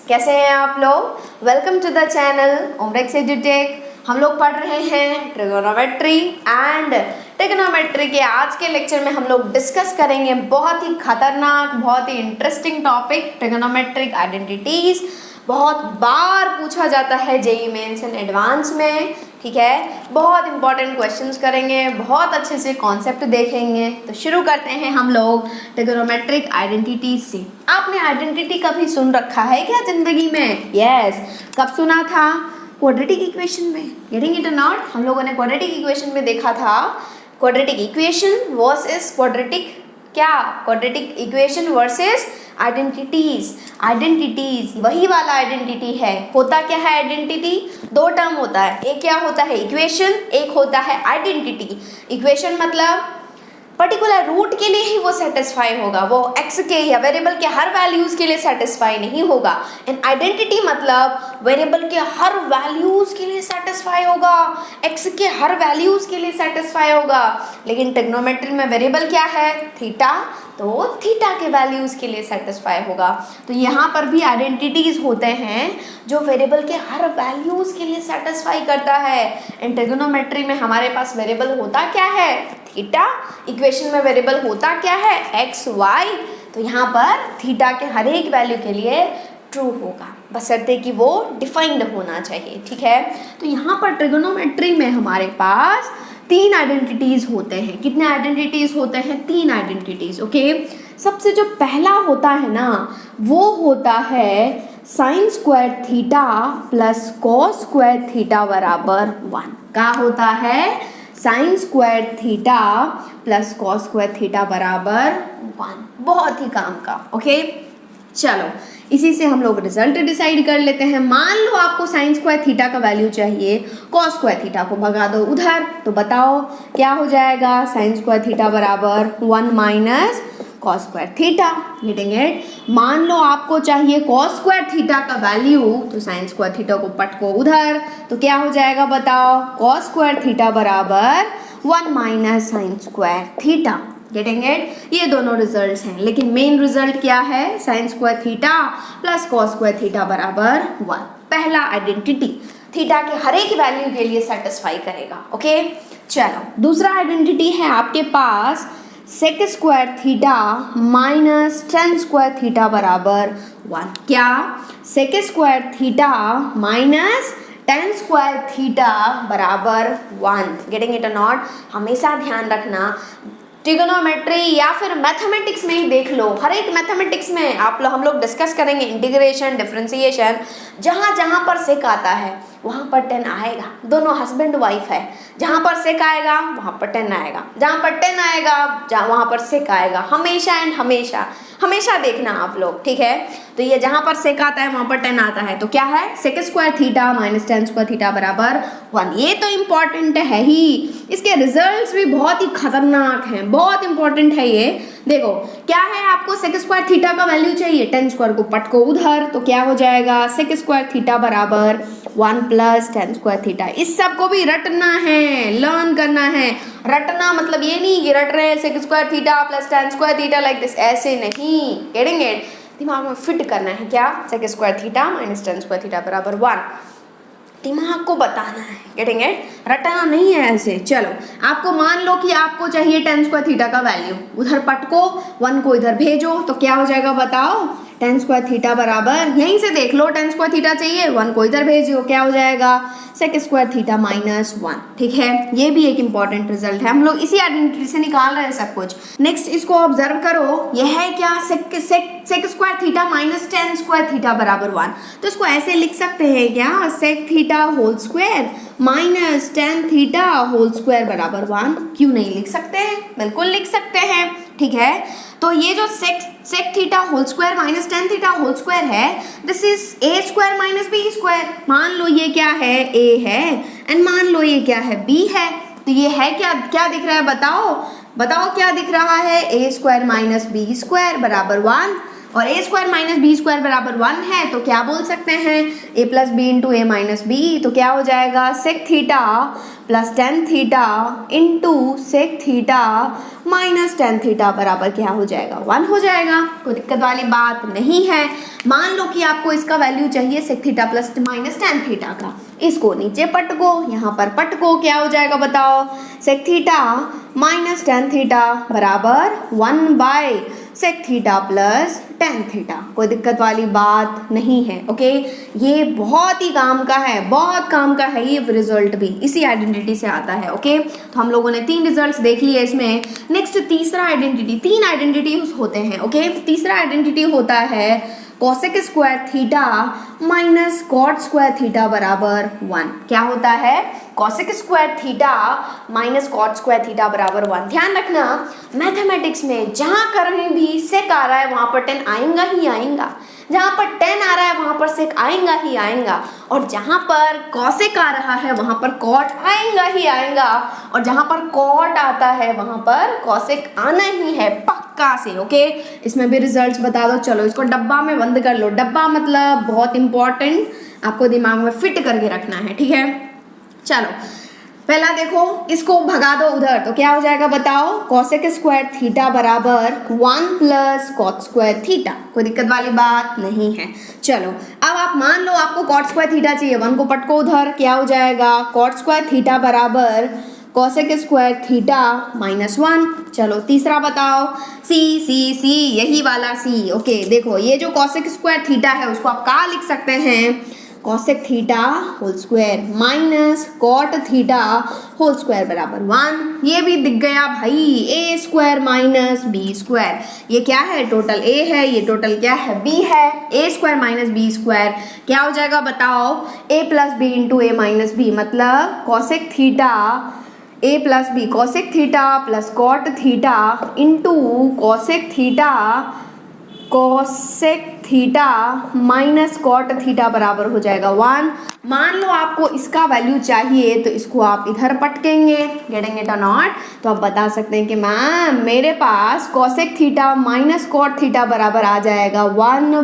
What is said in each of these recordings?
कैसे हैं आप लोग। Welcome to the channel Omrex एजुटेक। हम लोग पढ़ रहे हैं ट्रिगोनोमेट्री एंड ट्रिगोनोमेट्री के आज के लेक्चर में हम लोग डिस्कस करेंगे बहुत ही खतरनाक, बहुत ही इंटरेस्टिंग टॉपिक ट्रिगोनोमेट्रिक आइडेंटिटीज। बहुत बार पूछा जाता है जेईई मेंस एंड एडवांस में, ठीक है। बहुत इंपॉर्टेंट क्वेश्चंस करेंगे, बहुत अच्छे से कॉन्सेप्ट देखेंगे। तो शुरू करते हैं हम लोग ट्रिगोनोमेट्रिक आइडेंटिटीज से। आपने आइडेंटिटी कभी सुन रखा है क्या जिंदगी में? यस, कब सुना था? क्वाड्रेटिक इक्वेशन में। गेटिंग इट और नॉट? हम लोगों ने क्वाड्रेटिक इक्वेशन में देखा था quadratic equation versus quadratic quadratic equation versus identities वही वाला आइडेंटिटी है। होता क्या है आइडेंटिटी? दो टर्म होता है, एक क्या होता है इक्वेशन, एक होता है आइडेंटिटी। इक्वेशन मतलब पर्टिकुलर रूट के लिए ही वो सेटिस्फाई होगा, वो एक्स के या वेरिएबल के हर वैल्यूज के लिए सेटिस्फाई नहीं होगा। एंड आइडेंटिटी मतलब वेरिएबल के हर वैल्यूज के लिए सेटिस्फाई होगा, एक्स के हर वैल्यूज के लिए सेटिस्फाई होगा। लेकिन ट्रिग्नोमेट्री में वेरिएबल क्या है? थीटा, तो थीटा के वैल्यूज के लिए सेटिस्फाई होगा। तो यहाँ पर भी आइडेंटिटीज होते हैं जो वेरिएबल के हर वैल्यूज के लिए सेटिस्फाई करता है। एंड ट्रिग्नोमेट्री में हमारे पास वेरिएबल होता क्या है? थीटा। इक्वेशन में वेरिएबल होता क्या है? X Y. तो यहाँ पर थीटा के हर एक वैल्यू के लिए ट्रू होगा, बशर्ते कि वो डिफाइंड होना चाहिए, ठीक है। तो यहाँ पर ट्रिगोनोमेट्री में हमारे पास तीन आइडेंटिटीज होते हैं। कितने आइडेंटिटीज होते हैं? तीन आइडेंटिटीज, ओके। सबसे जो पहला होता है ना, वो होता है sine square theta plus cos square theta बराबर 1। क्या होता है? Sine square theta plus cos square theta बराबर 1। बहुत ही काम का, ओके। चलो इसी से हम लोग रिजल्ट डिसाइड कर लेते हैं। मान लो आपको साइन स्क्वायर थीटा का वैल्यू चाहिए, कॉस स्क्वायर थीटा को भगा दो उधर, तो बताओ क्या हो जाएगा? साइन स्क्वायर थीटा बराबर 1 minus cos square theta. Getting it? मान लो आपको चाहिए कॉस स्क्वायर थीटा का वैल्यू, तो साइन स्क्वायर थीटा को पटको उधर, तो क्या हो जाएगा बताओ? कॉस स्क्वायर थीटा बराबर 1 minus sine square theta. Getting it? ये दोनों रिजल्ट्स हैं, लेकिन मेन रिजल्ट क्या है? Sine square theta plus cos square theta बराबर 1। पहला आइडेंटिटी थीटा के हर एक वैल्यू के लिए सेटिस्फाई करेगा, ओके। चलो दूसरा आइडेंटिटी है आपके पास sec square theta minus tan square theta बराबर 1। क्या? Sec square theta minus tan square theta बराबर 1। गेटिंग इट और नॉट? हमेशा ध्यान रखना, ट्रिगोनोमेट्री या फिर मैथमेटिक्स में ही देख लो, हर एक मैथमेटिक्स में हम लोग डिस्कस करेंगे इंटीग्रेशन, डिफरेंशिएशन, जहाँ जहाँ पर सेक आता है वहाँ पर 10 आएगा। दोनों हस्बैंड वाइफ है, जहाँ पर सेक आएगा वहाँ पर 10 आएगा, जहाँ पर 10 आएगा वहाँ पर सेक आएगा। हमेशा एंड हमेशा हमेशा देखना आप लोग, ठीक है। तो ये जहाँ पर सेक आता है वहाँ पर 10 आता है, तो क्या है? Sec square theta minus tan square theta बराबर 1। ये तो इम्पॉर्टेंट है ही, इसके रिजल्ट्स भी बहुत ही खतरनाक हैं, बहुत इंपॉर्टेंट है ये। देखो क्या है, आपको सेक स्क्वायर थीटा का वैल्यू चाहिए, टेन स्क्वायर को पटको उधर, तो क्या हो जाएगा? सेक स्क्वायर थीटा बराबर 1 प्लस टेन स्क्वायर थीटा। इस सब को भी रटना है, लर्न करना है। रटना मतलब ये नहीं कि रट रहे हैं sec square theta plus tan square theta like this, ऐसे नहीं। Getting it? दिमाग में फिट करना है क्या? Sec square theta minus tan square theta बराबर 1, दिमाग को बताना है। Getting it? रटना नहीं है ऐसे। चलो आपको मान लो कि आपको चाहिए टेन स्क्वायर थीटा का वैल्यू, उधर पटको 1 को इधर भेजो, तो क्या हो जाएगा बताओ? टेन स्क्वायर थीटा बराबर, यहीं से देख लो, टेन स्क्वायर थीटा चाहिए, 1 को इधर भेजो, क्या हो जाएगा? सेक स्क्वायर थीटा माइनस 1, ठीक है। ये भी एक इंपॉर्टेंट रिजल्ट है, हम लोग इसी आइडेंटिटी से निकाल रहे हैं सब कुछ। नेक्स्ट इसको ऑब्जर्व करो, यह है क्या? Sec square theta minus tan square theta बराबर 1। तो इसको ऐसे लिख सकते हैं क्या? Sec theta whole square minus tan theta whole square बराबर 1। क्यों नहीं लिख सकते हैं? बिल्कुल लिख सकते हैं, ठीक है। तो ये जो sec theta whole square minus tan theta whole square है, this is a square minus B square. मान लो ये क्या है? ए है, एंड मान लो ये क्या है? बी है। तो ये है क्या? क्या दिख रहा है बताओ? बताओ क्या दिख रहा है? ए स्क्वायर माइनस बी स्क्वायर बराबर 1। और A square minus B square बराबर 1 है, तो क्या बोल सकते हैं, A plus B into A minus B, तो क्या हो जाएगा sec theta plus tan theta into sec theta minus tan theta बराबर क्या हो जाएगा, 1 हो जाएगा। कोई दिक्कत वाली बात नहीं है। मान लो कि आपको इसका वैल्यू चाहिए sec theta plus minus tan theta का, इसको नीचे पटको, यहाँ पर पटको, क्या हो जाएगा बताओ, sec theta minus tan theta बराबर 1 by sec theta plus tan theta. कोई दिक्कत वाली बात नहीं है। ओके, ये बहुत ही काम का है, बहुत काम का है ये रिजल्ट भी, इसी आइडेंटिटी से आता है। ओके, तो हम लोगों ने 3 रिजल्ट्स देख लिए इसमें। नेक्स्ट तीसरा आइडेंटिटी, 3 आइडेंटिटी होते हैं। ओके, तीसरा आइडेंटिटी होता है cosec square theta minus cot square theta बराबर 1। क्या होता है, cosec square theta minus cot square theta बराबर 1। ध्यान रखना, मैथमेटिक्स में जहां कहीं भी सेक आ रहा है वहां पर 10 आएगा ही आएगा, जहां पर 10 आ रहा है वहां पर सेक आएगा ही आएगा, और जहां पर कॉसेक आ रहा है वहां पर कॉट आएगा ही आएगा, और जहां पर कॉट आता है वहां पर कॉसेक आना ही है पक्का से। ओके, इसमें भी रिजल्ट्स बता दो। चलो इसको डब्बा में बंद कर लो। डब्बा मतलब बहुत इंपॉर्टेंट, आपको दिमाग में फिट करके रखना है, ठीक है। चलो पहला देखो, इसको भगा दो उधर, तो क्या हो जाएगा बताओ, कॉसेक स्क्वायर थीटा बराबर 1 प्लस कॉट स्क्वायर थीटा। कोई दिक्कत वाली बात नहीं है। चलो अब आप मान लो आपको कॉट स्क्वायर थीटा चाहिए, 1 को पटको उधर, क्या हो जाएगा, कॉट स्क्वायर थीटा बराबर कॉसेक स्क्वायर थीटा माइनस 1। चलो तीसरा बताओ, सी सी सी, यही वाला सी। ओके देखो, ये जो कॉसेक स्क्वायर थीटा है उसको आप क्या लिख सकते हैं, cosec theta whole square minus cot theta whole square बराबर 1। ये भी दिख गया भाई, A square minus B square. ये क्या है, टोटल ए है, ये टोटल क्या है, बी है। ए स्क्वायर माइनस बी स्क्वायर क्या हो जाएगा बताओ, a plus B into A minus b, मतलब cosec theta a plus b, cosec theta plus cot theta into cosec theta minus cot theta बराबर हो जाएगा 1। मान लो आपको इसका वैल्यू चाहिए तो इसको आप इधर पटकेंगे, गेटिंग इट और नॉट, तो आप बता सकते हैं कि मैम मेरे पास cosec theta minus cot theta बराबर आ जाएगा 1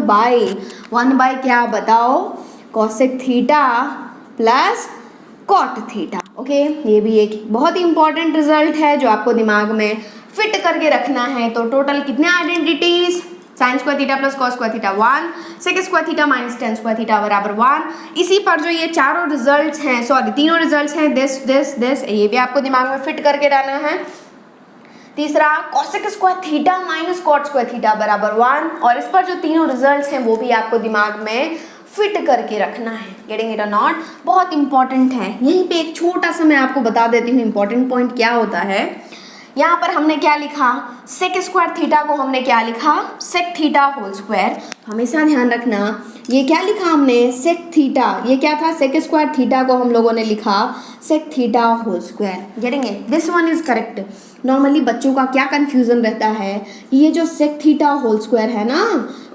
बाय क्या बताओ, cosec theta plus cot theta. Okay, ये भी एक बहुत ही इंपॉर्टेंट रिजल्ट है जो आपको दिमाग में फिट करके रखना है। तो टोटल कितने identities, sine square theta plus cos square theta 1, sec square theta minus tan square theta बराबर 1। इसी पर जो ये चारों रिजल्ट्स हैं, सॉरी तीनों रिजल्ट्स हैं, दिस, ये भी आपको दिमाग में फिट करके रहना है। तीसरा cosec square theta minus cot square theta बराबर 1, और इस पर जो तीनों रिजल्ट्स हैं वो भी आपको दिमाग में फिट करके रखना है। गेटिंग इट और नॉट, बहुत इंपॉर्टेंट है। यहीं पे एक छोटा सा मैं आपको बता देती हूँ इंपॉर्टेंट पॉइंट क्या होता है। यहाँ पर हमने क्या लिखा, सेक स्क्वायर थीटा को हमने क्या लिखा, सेक थीटा होल स्क्वायर। हमेशा ध्यान रखना, ये क्या लिखा हमने, सेक थीटा, ये क्या था, सेक स्क्वायर थीटा को हम लोगों ने लिखा sec theta whole square. Getting it, this one is correct. Normally बच्चों का क्या कंफ्यूजन रहता है, ये जो सेक थीटा होल स्क्वायर है ना,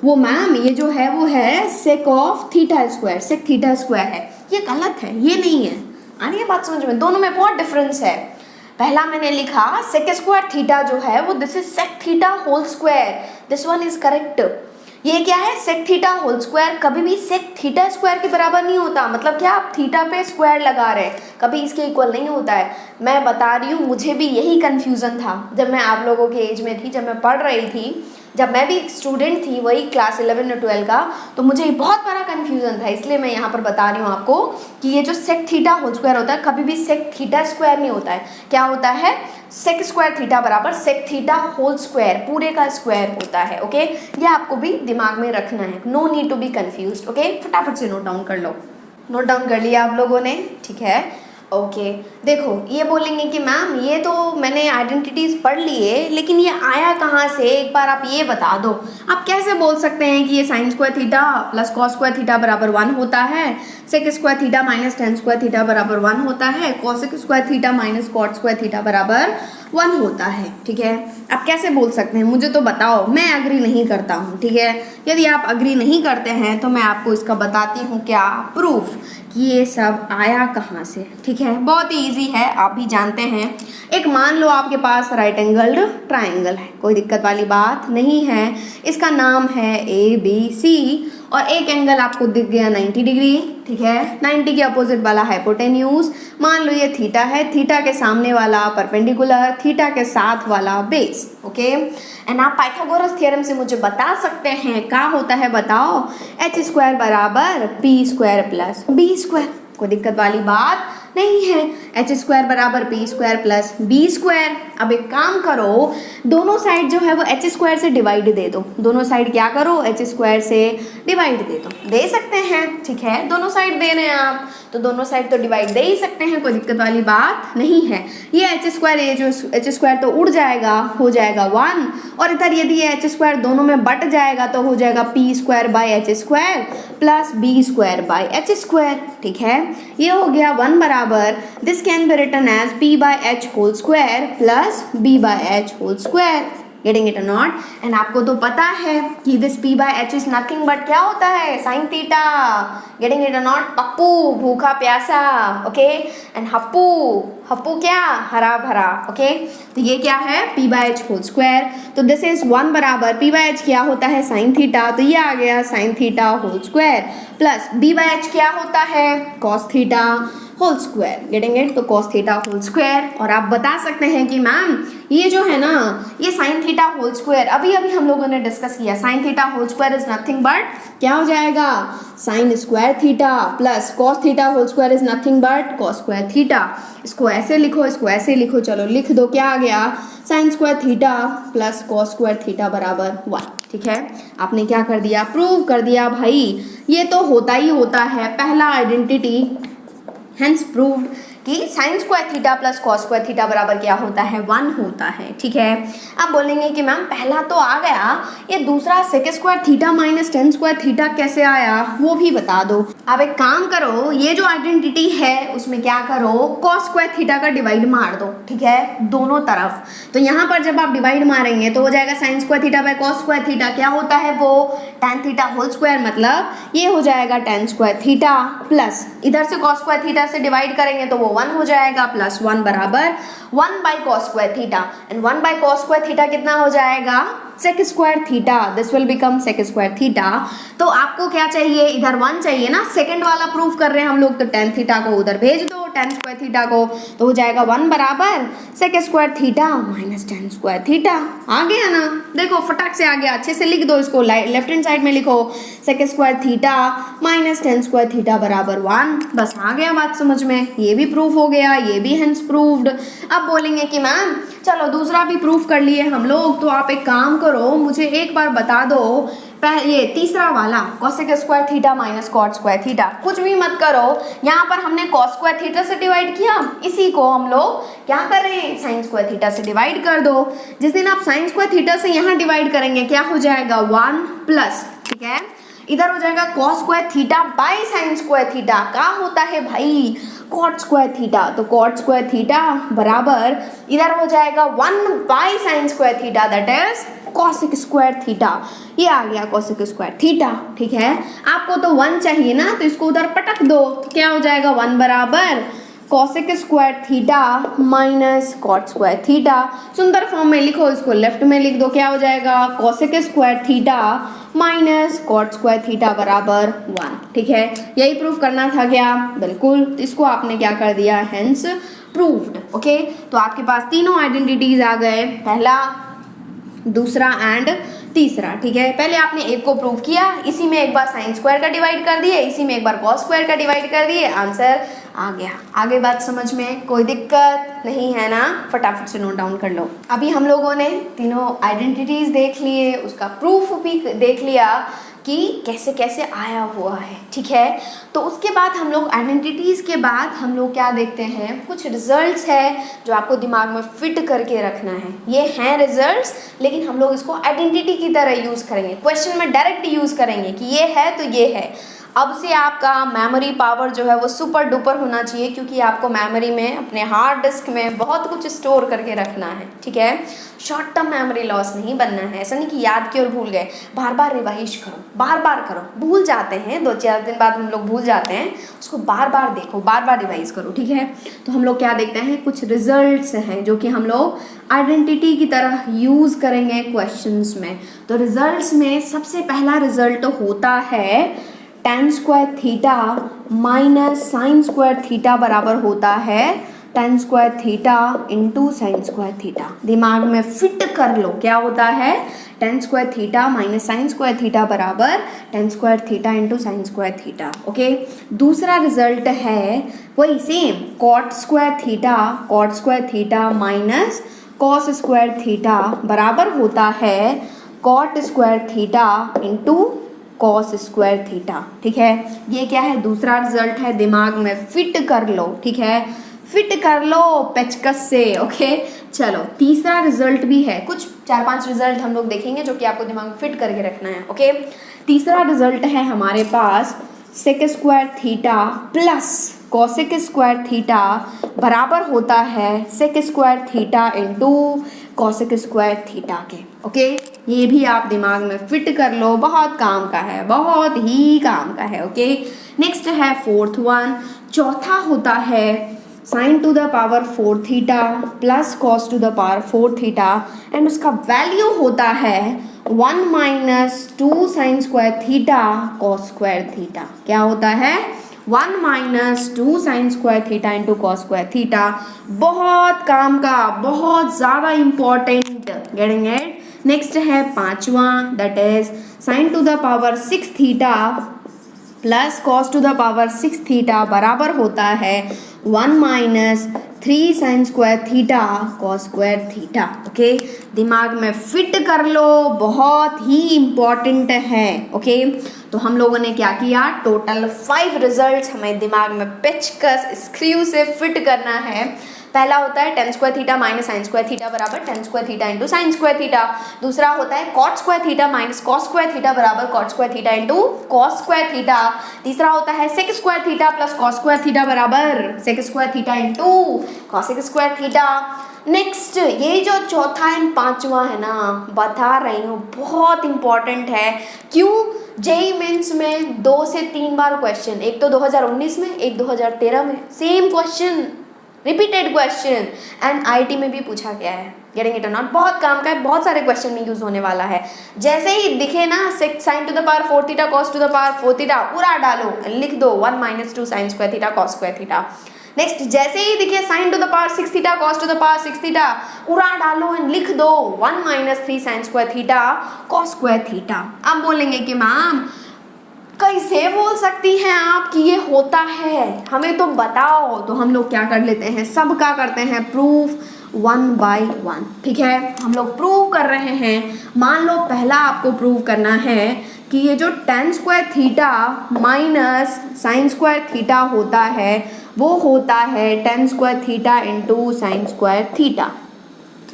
वो मैम ये जो है वो है sec of theta square, sec theta square है। ये गलत है, ये नहीं है। आ रही है बात समझ में, दोनों में बहुत डिफरेंस है। पहला मैंने लिखा सेक स्क्वायर थीटा जो है वो this is sec theta whole square, this one is correct. ये क्या है, सेक थीटा होल स्क्वायर कभी भी सेक थीटा स्क्वायर के बराबर नहीं होता। मतलब क्या, आप थीटा पे स्क्वायर लगा रहे हैं, कभी इसके इक्वल नहीं होता है। मैं बता रही हूँ, मुझे भी यही कंफ्यूजन था जब मैं आप लोगों के एज में थी, जब मैं पढ़ रही थी, जब मैं भी स्टूडेंट थी, वही क्लास 11 और 12 का, तो मुझे बहुत बड़ा कंफ्यूजन था। इसलिए मैं यहाँ पर बता रही हूँ आपको कि ये जो सेक थीटा होल स्क्वायर होता है कभी भी सेक थीटा स्क्वायर नहीं होता है। क्या होता है, सेक स्क्वायर थीटा बराबर सेक थीटा होल स्क्वायर, पूरे का स्क्वायर होता है। ओके, ये आपको भी दिमाग में रखना है, no need to be confused. Okay, फटाफट से नोट डाउन कर लो। नोट डाउन कर लिया आप लोगों ने, ठीक है। ओके, देखो ये बोलेंगे कि मैम ये तो मैंने आइडेंटिटीज पढ़ लिए, लेकिन ये आया कहाँ से, एक बार आप ये बता दो। आप कैसे बोल सकते हैं कि ये sine square theta plus cos square theta बराबर 1 होता है, sec square theta minus tan square theta बराबर 1 होता है, cosec square theta minus cot square theta बराबर 1 होता है, ठीक है। आप कैसे बोल सकते हैं, मुझे तो बताओ। मैं अग्री नहीं करता हूँ, ठीक है। यदि आप अग्री नहीं करते हैं तो मैं आपको इसका बताती हूँ क्या प्रूफ, कि ये सब आया कहाँ से। ठीक है, बहुत ही ईजी है, आप भी जानते हैं। एक मान लो आपके पास राइट एंगल्ड ट्राइंगल है, कोई दिक्कत वाली बात नहीं है। इसका नाम है ABC और एक एंगल आपको दिख गया 90 डिग्री। ठीक है, 90 के अपोजिट वाला हाइपोटेन्यूज, मान लो ये थीटा है, थीटा के सामने वाला परपेंडिकुलर, थीटा के साथ वाला बेस। ओके, एंड आप पाइथागोरस थ्योरम से मुझे बता सकते हैं क्या होता है, बताओ। h² बराबर p² प्लस b², कोई दिक्कत वाली बात नहीं है। h² बराबर p² प्लस b²। अब एक काम करो, दोनों साइड जो है वो h² से डिवाइड दे दो। दोनों साइड क्या करो, h² से डिवाइड दे दो। दे सकते हैं, ठीक है, दोनों साइड दे रहे हैं आप, तो दोनों साइड तो डिवाइड दे ही सकते हैं, कोई दिक्कत वाली बात नहीं है। ये h², ये जो h² तो उड़ जाएगा, हो जाएगा 1, और इधर यदि ये h² दोनों में बट जाएगा तो हो जाएगा p² by h² plus b² by h²। ठीक है, ये हो गया 1 बराबर, this can be written as p/h whole square plus b/h whole square. Getting it और नॉट? एंड आपको तो पता है कि this p/h is nothing but क्या होता है, साइन थीटा। गेटिंग इट और नॉट? पप्पू भूखा प्यासा, ओके, एंड हप्पू, हप्पू क्या, हरा भरा। ओके, तो ये क्या है, p/h होल स्क्वायर। तो दिस इज 1 बराबर, p/h क्या होता है, साइन थीटा, तो ये आ गया sine theta whole square plus b/h क्या होता है, cos theta whole square. Getting it? तो कॉस थीटा होल स्क्वायर। और आप बता सकते हैं कि मैम ये जो है ना, ये साइन थीटा होल स्क्वायर, अभी अभी हम लोगों ने डिस्कस किया, sine theta whole square is nothing but क्या हो जाएगा, sine square theta plus cos theta whole square is nothing but cos square theta. इसको ऐसे लिखो, इसको ऐसे लिखो, चलो लिख दो, क्या आ गया, sign square theta plus cos square theta बराबर 1। ठीक है, आपने क्या कर दिया, प्रूव कर दिया भाई। ये तो होता ही होता है, पहला आइडेंटिटी, हेंस प्रूव्ड कि sign square theta plus cos square theta बराबर क्या होता है, 1 होता है। ठीक है, आप बोलेंगे कि मैम पहला तो आ गया, ये दूसरा sec square theta minus tan square theta कैसे आया, वो भी बता दो। अब एक काम करो, ये जो आइडेंटिटी है उसमें क्या करो, कॉस स्क्वायर थीटा का डिवाइड मार दो। ठीक है, दोनों तरफ। तो यहाँ पर जब आप डिवाइड मारेंगे तो हो जाएगा sine square theta by cos square theta, क्या होता है वो, टेन थीटा होल स्क्वायर, मतलब ये हो जाएगा टेन स्क्वायर थीटा प्लस इधर से कॉस स्क्वायर थीटा से डिवाइड करेंगे तो वो 1 हो जाएगा, प्लस 1 बराबर 1 by cos square theta, and 1 by cos square theta कितना हो जाएगा, sec square theta. This will become sec square theta. तो आपको क्या चाहिए, इधर 1 चाहिए ना, सेकंड वाला प्रूफ कर रहे हैं हम लोग, तो टेन थीटा को उधर भेज दो, टेन स्क्वायर थीटा को, तो हो जाएगा 1 बराबर sec square theta minus tan square theta. आ गया ना, देखो फटाक से आ गया, अच्छे से लिख दो इसको, लेफ्ट हैंड साइड में लिखो, sec square theta minus tan square theta बराबर 1। बस आ गया बात समझ में, ये भी प्रूफ हो गया, ये भी हेंस प्रूव्ड। अब बोलेंगे कि मैम चलो दूसरा भी प्रूफ कर लिए हम लोग, तो आप एक काम करो, मुझे एक बार बता दो, ये तीसरा वाला cosec square theta minus cot square theta, कुछ भी मत करो, यहाँ पर हमने कॉस स्क्वायर थीटा से डिवाइड किया, इसी को हम लोग क्या कर रहे हैं, साइन स्क्वायर थीटा से डिवाइड कर दो। जिस दिन आप साइन स्क्वायर थीटा से यहाँ डिवाइड करेंगे क्या हो जाएगा, 1 प्लस, ठीक है, इधर हो जाएगा cos square theta by sine square theta, क्या होता है भाई, कॉट स्क्वायर थीटा। तो कॉट स्क्वायर थीटा बराबर इधर हो जाएगा 1 by sine square theta, that is cosec square theta. ये आ गया कॉसेक स्क्वायर थीटा। ठीक है, आपको तो 1 चाहिए ना, तो इसको उधर पटक दो, तो क्या हो जाएगा, 1 बराबर cosec square theta minus cot square theta. सुंदर फॉर्म में लिखो, इसको लेफ्ट में लिख दो, क्या हो जाएगा, cosec square theta minus cot square theta बराबर 1। ठीक है, यही प्रूफ करना था क्या, बिल्कुल। तो इसको आपने क्या कर दिया, हेंस प्रूव्ड। ओके, तो आपके पास तीनों आइडेंटिटीज आ गए, पहला, दूसरा एंड तीसरा। ठीक है, पहले आपने एक को प्रूव किया, इसी में एक बार साइन स्क्वायर का डिवाइड कर दिए, इसी में एक बार कॉस स्क्वायर का डिवाइड कर दिए, आंसर आ गया। आगे बात समझ में कोई दिक्कत नहीं है ना, फटाफट से नोट डाउन कर लो। अभी हम लोगों ने तीनों आइडेंटिटीज देख लिए, उसका प्रूफ भी देख लिया कि कैसे कैसे आया हुआ है। ठीक है, तो उसके बाद हम लोग आइडेंटिटीज़ के बाद हम लोग क्या देखते हैं, कुछ रिजल्ट्स है जो आपको दिमाग में फिट करके रखना है। ये हैं रिजल्ट्स, लेकिन हम लोग इसको आइडेंटिटी की तरह यूज़ करेंगे, क्वेश्चन में डायरेक्ट यूज़ करेंगे कि ये है तो ये है। अब से आपका मेमोरी पावर जो है वो सुपर डुपर होना चाहिए, क्योंकि आपको मेमोरी में अपने हार्ड डिस्क में बहुत कुछ स्टोर करके रखना है, ठीक है। शॉर्ट टर्म मेमोरी लॉस नहीं बनना है। ऐसा नहीं कि याद किया और भूल गए, बार बार रिवाइज करो, बार बार करो। भूल जाते हैं 2-4 दिन बाद हम लोग भूल जाते हैं, उसको बार बार देखो, बार बार रिवाइज करो, ठीक है। तो हम लोग क्या देखते हैं, कुछ रिजल्ट्स हैं जो कि हम लोग आइडेंटिटी की तरह यूज़ करेंगे क्वेश्चंस में। तो रिजल्ट्स में सबसे पहला रिजल्ट होता है tan square theta minus sine square theta बराबर होता है tan square theta into sine square theta. दिमाग में फिट कर लो, क्या होता है tan square theta minus sine square theta बराबर tan square theta into sine square theta. Okay, दूसरा रिजल्ट है वही same, cot square theta minus cos square theta बराबर होता है cot square theta into cos square theta, ठीक है। ये क्या है, दूसरा रिजल्ट है, दिमाग में फिट कर लो, ठीक है, फिट कर लो पेचकस से। ओके, चलो तीसरा रिजल्ट भी है, कुछ 4-5 रिजल्ट हम लोग देखेंगे जो कि आपको दिमाग में फिट करके रखना है। ओके, तीसरा रिजल्ट है हमारे पास sec square theta plus cosec square theta बराबर होता है sec square theta into cosec square theta के। ओके, ये भी आप दिमाग में फिट कर लो, बहुत काम का है, बहुत ही काम का है। ओके, नेक्स्ट है फोर्थ वन, चौथा होता है sign to the power 4 theta plus cos to the power 4 theta and उसका वैल्यू होता है 1 minus 2 sine square theta cos square theta. क्या होता है, 1 minus 2 sine square theta into cos square theta. बहुत काम का, बहुत ज़्यादा इम्पॉर्टेंट, गेटिंग इट। नेक्स्ट है पांचवा, that is sine to the power 6 theta plus cos to the power 6 theta बराबर होता है 1 minus 3 sign square theta cos square theta. Okay, दिमाग में फिट कर लो, बहुत ही इम्पॉर्टेंट है। ओके, तो हम लोगों ने क्या किया, टोटल 5 रिजल्ट्स हमें दिमाग में पेचकस स्क्रू से फिट करना है। पहला होता है tan square theta minus sine square theta बराबर tan square theta into sine square theta. दूसरा होता है cot square theta minus cos square theta बराबर cot square theta into cos square theta. तीसरा होता है sec square theta plus cos square theta बराबर sec square theta into cosec square theta. Next, ये जो चौथा एंड पांचवा है ना, बता रही हूँ बहुत इंपॉर्टेंट है। क्यों, जेई मेंस में 2 से 3 बार क्वेश्चन, एक तो 2019 में, एक 2013 में, same question, repeated question, and IT में भी पूछा गया है। गेटिंग इट और नॉट, बहुत काम का है, बहुत सारे क्वेश्चन में यूज होने वाला है। जैसे ही दिखे ना sign to the power 4 theta cos to the power 4 theta, पूरा डालो, लिख दो 1 minus 2 sine square theta cos square theta. Next, जैसे ही दिखे sign to the power 6 theta cos to the power 6 theta, पूरा डालो एंड लिख दो 1 minus 3 sign square theta cos square theta. अब बोलेंगे कि मैम कैसे बोल सकती हैं आप कि ये होता है, हमें तो बताओ। तो हम लोग क्या कर लेते हैं, सबका करते हैं प्रूफ 1 by 1, ठीक है। हम लोग प्रूव कर रहे हैं। मान लो पहला आपको प्रूव करना है कि ये जो tan square theta minus sine square theta होता है वो होता है tan square theta into sine square theta.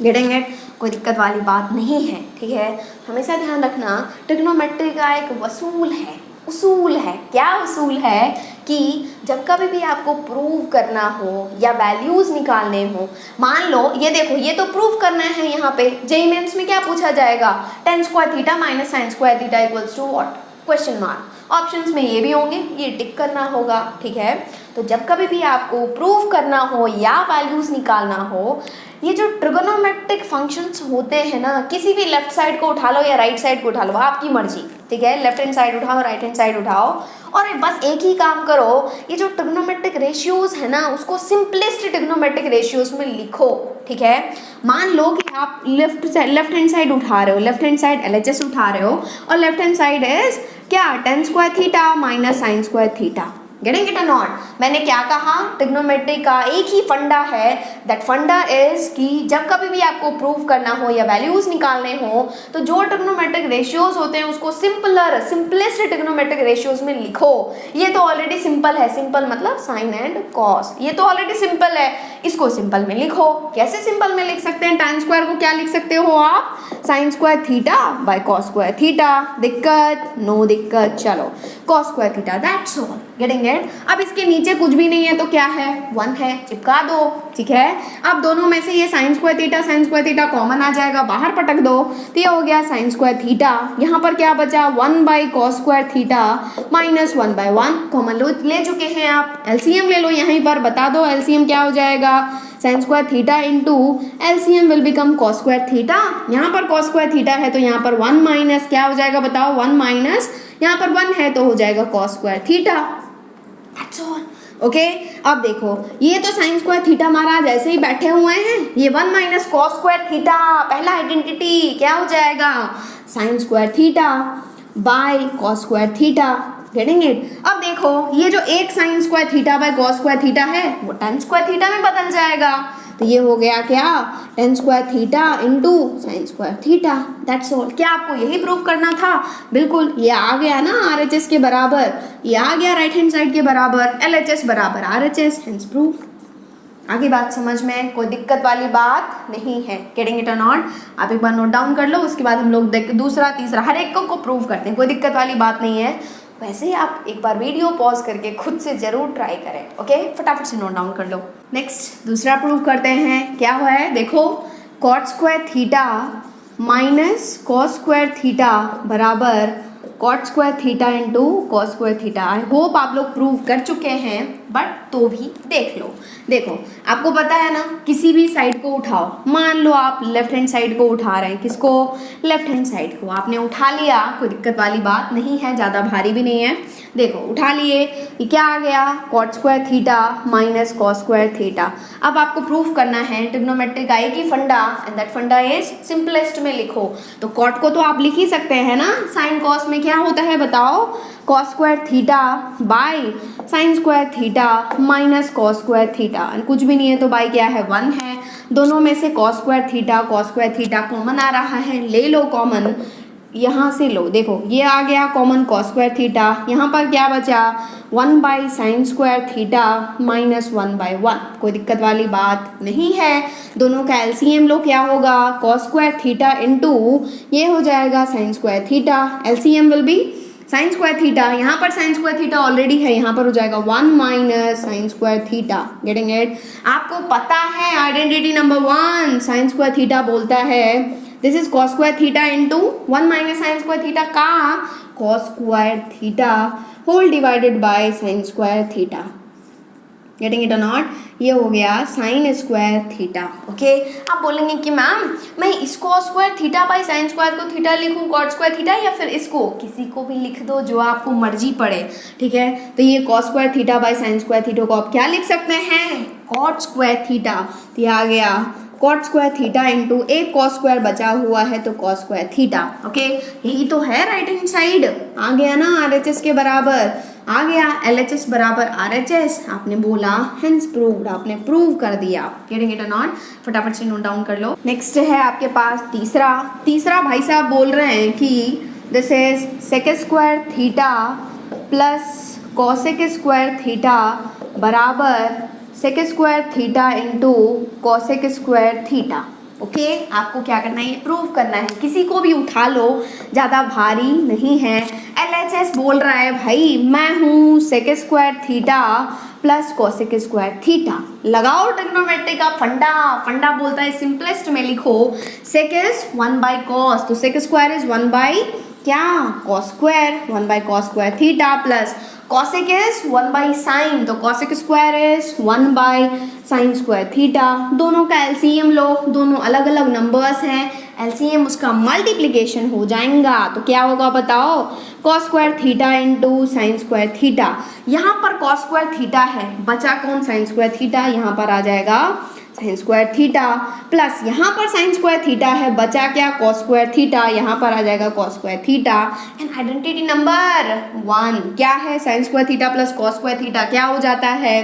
Getting it, कोई दिक्कत वाली बात नहीं है, ठीक है। हमेशा ध्यान रखना, ट्रिग्नोमेट्री का एक उसूल है। क्या उसूल है कि जब कभी भी आपको प्रूव करना हो या वैल्यूज निकालने हो, मान लो ये देखो, ये तो प्रूव करना है। यहाँ पे जेईई मेंस में क्या पूछा जाएगा, tan square theta minus sine square theta equals to what, question mark. Options में ये भी होंगे, ये टिक करना होगा, ठीक है। तो जब कभी भी आपको प्रूव करना हो या वैल्यूज निकालना हो, ये जो ट्रिगोनोमेट्रिक फंक्शंस होते हैं ना, किसी भी लेफ्ट साइड को उठा लो या राइट साइड को उठा लो, आपकी मर्जी, ठीक है। लेफ्ट हैंड साइड उठाओ, राइट हैंड साइड उठाओ, और बस एक ही काम करो, ये जो ट्रिग्नोमेट्रिक रेशियोज है ना, उसको सिंपलेस्ट ट्रिग्नोमेट्रिक रेशियोज में लिखो, ठीक है। मान लो कि आप लेफ्ट हैंड साइड उठा रहे हो, लेफ्ट हैंड साइड LHS उठा रहे हो, और लेफ्ट हैंड साइड इज क्या, tan square theta minus sine square theta. Getting it और नॉट, मैंने क्या कहा, ट्रिग्नोमेट्री का एक ही फंडा है, दैट फंडा इज कि जब कभी भी आपको प्रूव करना हो या वैल्यूज निकालने हो, तो जो ट्रिग्नोमेट्रिक रेशियोज होते हैं उसको सिंपलेस्ट ट्रिग्नोमेट्रिक रेशियोज में लिखो। ये तो ऑलरेडी सिंपल है, सिंपल मतलब साइन एंड कॉस, ये तो ऑलरेडी सिंपल है, इसको सिंपल में लिखो। कैसे सिंपल में लिख सकते हैं, tan स्क्वायर को क्या लिख सकते हो आप, sign square theta by cos square theta. दिक्कत? नो दिक्कत। चलो cos square theta, that's all. Getting it? अब इसके नीचे कुछ भी नहीं है तो क्या है? 1 है, चिपका दो। ठीक है, अब दोनों में से ये साइन स्क्वायर थीटा कॉमन आ जाएगा, बाहर पटक दो तो ये हो गया साइन स्क्वायर थीटा। यहाँ पर क्या बचा? 1 by cos square theta minus 1 by 1 common ले चुके हैं आप। एलसीएम ले लो, यहीं पर बता दो एलसीएम क्या हो जाएगा। Sine square theta into LCM will become cos square theta. यहाँ पर कॉस स्क्वायर थीटा है तो यहाँ पर 1 माइनस क्या हो जाएगा बताओ? 1 माइनस यहाँ पर 1 है तो हो जाएगा cos square theta. That's all. Okay, अब देखो ये तो साइन स्क्वायर थीटा महाराज ऐसे ही बैठे हुए हैं, ये 1 माइनस कॉस स्क्वायर थीटा, पहला आइडेंटिटी क्या हो जाएगा? Sine square theta by cos square theta. Getting it? अब देखो ये जो एक sign square theta by cos square theta है वो tan स्क्वायर थीटा में बदल जाएगा, तो ये हो गया क्या? tan square theta into sine square theta. That's all. क्या आपको यही प्रूव करना था? बिल्कुल, ये आ गया ना RHS के बराबर, ये आ गया राइट हैंड साइड के बराबर, LHS बराबर RHS, हेंस प्रूफ। आगे बात समझ में कोई दिक्कत वाली बात नहीं है। गेटिंग इट और नॉट? आप एक बार नोट डाउन कर लो, उसके बाद हम लोग दूसरा तीसरा हर एक को प्रूव करते हैं, कोई दिक्कत वाली बात नहीं है। वैसे ही आप एक बार वीडियो पॉज करके खुद से जरूर ट्राई करें। ओके, फटाफट से नोट डाउन कर लो। नेक्स्ट दूसरा प्रूव करते हैं। क्या हुआ है देखो, cot square theta minus cos square theta बराबर cot square theta into cos square theta. I hope आप लोग प्रूव कर चुके हैं, बट तो भी देख लो। देखो आपको पता है ना, किसी भी साइड को उठाओ, मान लो आप लेफ्ट हैंड साइड को उठा रहे हैं, किसको? लेफ्ट हैंड साइड को। आपने उठा लिया, कोई दिक्कत वाली बात नहीं है, ज़्यादा भारी भी नहीं है। देखो उठा लिए, ये क्या आ गया? Cot square theta minus cos square theta. अब आपको प्रूफ करना है ट्रिग्नोमेट्रिक आई की funda, and that funda is simplest में लिखो। तो कॉट को तो आप लिख ही सकते हैं ना, साइन कॉस में क्या होता है बताओ? Cos square theta by sine square theta minus cos square theta, कुछ भी नहीं है तो बाय क्या है? 1 है। दोनों में से कॉस स्क्वायर थीटा कॉमन आ रहा है, ले लो कॉमन, यहाँ से लो। देखो ये आ गया कॉमन कॉस स्क्वायर थीटा, यहाँ पर क्या बचा? 1 by sine square theta minus 1 by 1, कोई दिक्कत वाली बात नहीं है। दोनों का एलसीएम लो, क्या होगा? कॉस स्क्वायर थीटा इंटू ये हो जाएगा sine square theta, LCM will be sign square theta. यहाँ पर साइन स्क्वायर थीटा ऑलरेडी है, यहाँ पर हो जाएगा 1 minus sine square theta. Getting it? आपको पता है identity number 1 sine square theta बोलता है this is cos square theta into 1 minus sine square theta का cos square theta whole divided by sine square theta. Getting it और not? ये हो गया साइन स्क्वायर थीटा। ओके, आप बोलेंगे कि मैम मैं इसको square theta by sine square को थीटा लिखूं कॉट स्क्वायर थीटा, या फिर इसको? किसी को भी लिख दो जो आपको मर्जी पड़े। ठीक है, तो ये cos square theta by sine square theta को आप क्या लिख सकते हैं? Cot square theta. तो ये आ गया कॉट स्क्वायर थीटा इंटू एक कॉस स्क्वायर बचा हुआ है तो कॉस स्क्वायर थीटा। ओके, यही तो है राइट हैंड साइड। आ गया ना RHS के बराबर, आ गया LHS बराबर RHS। आपने बोला हेंस प्रूव्ड, आपने प्रूव कर दिया। गेटिंग इट और नॉट? फटाफट से नोट डाउन कर लो। नेक्स्ट है आपके पास तीसरा भाई साहब बोल रहे हैं कि this is sec square theta plus cosec square theta बराबर sec square theta into cosec square theta. Okay, आपको क्या करना है? ये प्रूव करना है। किसी को भी उठा लो, ज़्यादा भारी नहीं है। LHS बोल रहा है भाई मैं हूँ sec square theta plus cosec square theta. लगाओ ट्रिग्नोमेट्री का फंडा बोलता है सिंपलेस्ट में लिखो सेक इज 1 बाई कॉस, तो सेक स्क्वायर इज 1 बाई क्या? Cos square, 1 by cos square theta plus cosec is 1 by sine, तो cosec square is 1 by sine square theta. दोनों का एलसीएम लो, दोनों अलग अलग नंबर्स हैं, एलसीएम उसका मल्टीप्लिकेशन हो जाएगा तो क्या होगा बताओ? Cos square theta into sine square theta. यहाँ पर कॉस स्क्वायर थीटा है, बचा कौन? Sign square theta. यहाँ पर आ जाएगा साइन स्क्वायर थीटा प्लस यहाँ पर साइन स्क्वायर थीटा है, बचा क्या? Cos square theta. यहाँ पर आ जाएगा cos square theta. And identity number 1 क्या है? Sine square theta plus cos square theta क्या हो जाता है?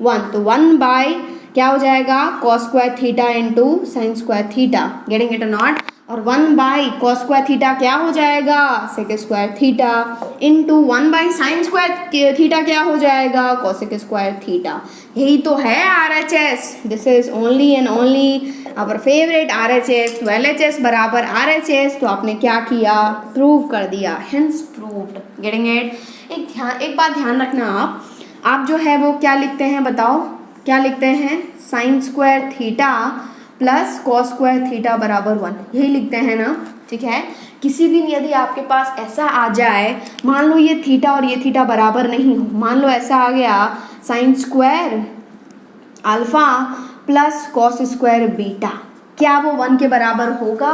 1, तो 1 बाई क्या हो जाएगा? Cos square theta into sine square theta. Getting it और नॉट? और 1 बाई कॉस स्क्वायर थीटा क्या हो जाएगा, sec square theta, into 1 by sine square theta क्या हो जाएगा, कॉसेक स्क्वायर थीटा। यही तो है RHS। This is only and only our favourite RHS। तो LHS बराबर RHS, तो आपने क्या किया, प्रूव कर दिया, हेंस प्रूव्ड। Getting it. एक बात ध्यान रखना, आप जो है वो क्या लिखते हैं बताओ, क्या लिखते हैं, sine square theta plus cos square theta बराबर 1, यही लिखते हैं ना, ठीक है। किसी दिन यदि आपके पास ऐसा आ जाए, मान लो ये थीटा और ये थीटा बराबर नहीं हो, मान लो ऐसा आ गया sign square alpha plus cos square beta, क्या वो 1 के बराबर होगा,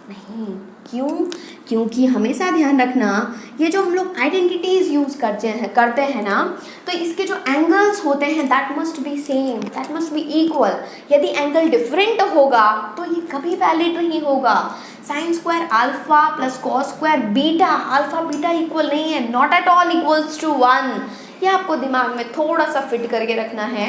नहीं। क्यों, क्योंकि हमेशा ध्यान रखना, ये जो हम लोग आइडेंटिटीज यूज करते हैं ना, तो इसके जो एंगल्स होते हैं that must be same, that must be equal. यदि एंगल डिफरेंट होगा तो ये कभी वैलिड नहीं होगा। Sine square alpha plus cos square beta, alpha beta equal नहीं है, not at all equals to 1। ये आपको दिमाग में थोड़ा सा फिट करके रखना है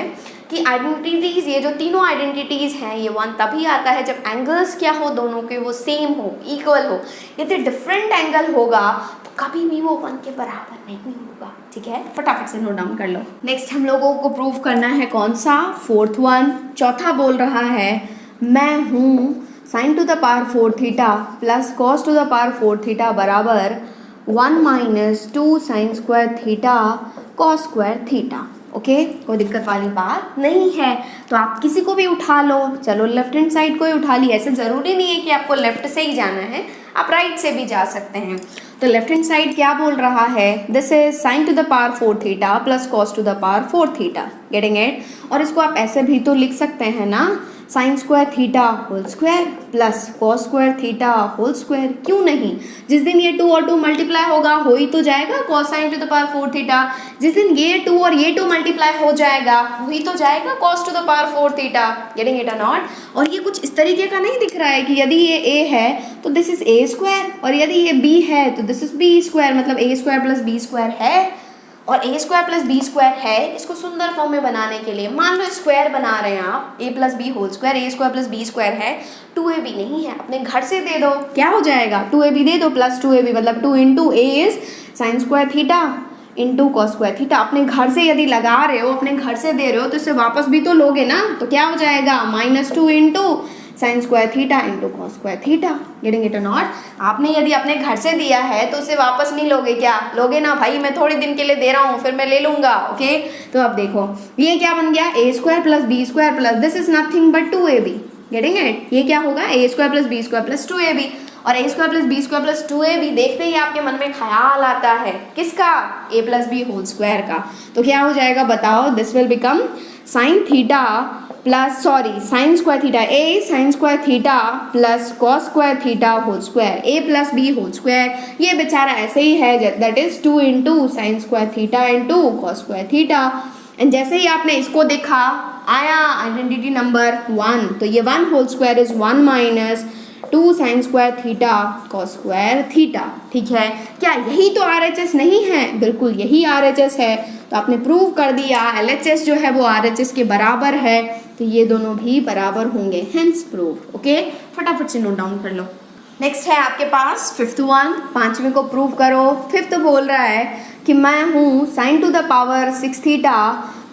कि आइडेंटिटीज, ये जो तीनों आइडेंटिटीज हैं, ये 1 तभी आता है जब एंगल्स क्या हो, दोनों के वो सेम हो, इक्वल हो। यदि डिफरेंट एंगल होगा तो कभी भी वो 1 के बराबर नहीं होगा, ठीक है। फटाफट से नोट डाउन कर लो। नेक्स्ट हम लोगों को प्रूव करना है कौन सा, 4th वन। चौथा बोल रहा है मैं हूँ sign to the power 4 theta plus cos to the power 4 theta बराबर 1 minus 2 sine square theta cos square theta. Okay, कोई दिक्कत वाली बात नहीं है। तो आप किसी को भी उठा लो, चलो लेफ्ट हैंड साइड को ही उठा ली, ऐसे ज़रूरी नहीं है कि आपको लेफ्ट से ही जाना है, आप राइट से भी जा सकते हैं। तो लेफ्ट हैंड साइड क्या बोल रहा है, this is sine to the power 4 theta plus cos to the power 4 theta. Getting it. और इसको आप ऐसे भी तो लिख सकते हैं ना, sine square theta whole square plus cos square theta whole square. क्यों नहीं, जिस दिन ये 2 और 2 मल्टीप्लाई होगा हो ही तो जाएगा cos sine to the power 4 theta, जिस दिन ये 2 और ये 2 मल्टीप्लाई हो जाएगा हो ही तो जाएगा cos to the power 4 theta. Getting it और नॉट। और ये कुछ इस तरीके का नहीं दिख रहा है कि यदि ये a है तो दिस इज a स्क्वायर, और यदि ये b है तो दिस इज b स्क्वायर, मतलब a square plus b square है। और a square plus B square है, इसको सुंदर फॉर्म में बनाने के लिए मान लो स्क्वायर बना रहे हैं आप, a plus B whole square, a square plus B square है, 2ab नहीं है, अपने घर से दे दो, क्या हो जाएगा, 2ab दे दो प्लस 2ab, मतलब 2 into A is sine square theta into cos square theta. अपने घर से यदि लगा रहे हो, अपने घर से दे रहे हो, तो इससे वापस भी तो लोगे ना, तो क्या हो जाएगा -2 into sine square theta into cos square theta. Getting it और नॉट। आपने यदि अपने घर से दिया है तो उसे वापस नहीं लोगे, क्या लोगे ना, भाई मैं थोड़े दिन के लिए दे रहा हूँ फिर मैं ले लूंगा। ओके, तो अब देखो ये क्या बन गया, a square plus B square plus this is nothing but 2ab। Getting it. ये क्या होगा, a square plus B square plus 2ab, और a square plus B square plus 2ab देखते ही आपके मन में ख्याल आता है किसका, a plus B whole square का। तो क्या हो जाएगा बताओ, this will become sine theta plus sine square theta a sine square theta plus cos square theta whole square, a plus B whole square. ये बेचारा ऐसे ही है, that is 2 into sine square theta into cos square theta. And जैसे ही आपने इसको देखा आया आइडेंटिटी नंबर 1, तो ये 1 whole square is 1 minus 2 sine square theta cos square theta. ठीक है, क्या यही तो RHS नहीं है, बिल्कुल यही RHS है। तो आपने प्रूव कर दिया LHS जो है वो RHS के बराबर है, तो ये दोनों भी बराबर होंगे, हेंस प्रूव। ओके, फटाफट से नोट डाउन कर लो। नेक्स्ट है आपके पास 5th वन, 5वें को प्रूव करो। 5th बोल रहा है कि मैं हूँ sign to the power 6 theta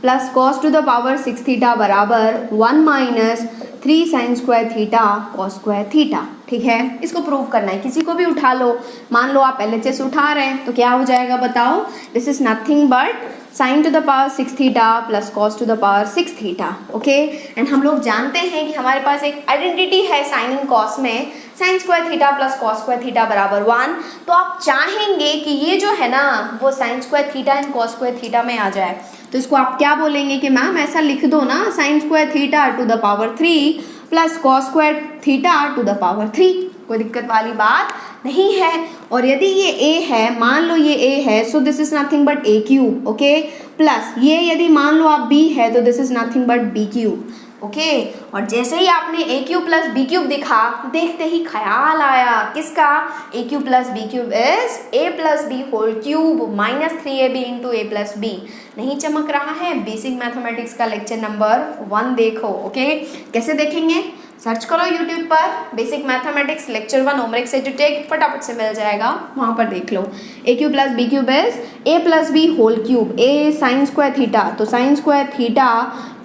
plus cos to the power 6 theta बराबर 1 minus 3 sign square theta cos square theta. ठीक है, इसको प्रूव करना है, किसी को भी उठा लो, मान लो आप LHS उठा रहे हैं तो क्या हो जाएगा बताओ, this is nothing but sign to the power 6 theta plus cos to the power 6 theta. Okay, and हम लोग जानते हैं कि हमारे पास एक आइडेंटिटी है साइन एंड कॉस में, sign square theta plus cos square theta बराबर 1। तो आप चाहेंगे कि ये जो है ना वो sign square theta and cos square theta में आ जाए, तो इसको आप क्या बोलेंगे कि मैम ऐसा लिख दो ना, sine square theta two the power 3 plus cos square theta two the power 3। कोई दिक्कत वाली बात नहीं है। और यदि ये a है, मान लो ये a है, so this is nothing but a cube. Okay, plus ये यदि मान लो आप b है तो this is nothing but b cube. Okay, और जैसे ही आपने a cube plus b cube दिखा, देखते ही ख्याल आया किसका, a cube plus b cube is a plus b whole cube minus 3ab into a plus b। नहीं चमक रहा है, बेसिक मैथमेटिक्स का लेक्चर नंबर 1 देखो। ओके, कैसे देखेंगे, सर्च करो यूट्यूब पर बेसिक मैथमेटिक्स लेक्चर 1 होमवर्क से टेक, फटाफट से मिल जाएगा, वहाँ पर देख लो। A cube plus b cube is a plus B whole cube, a sine square theta, तो sine square theta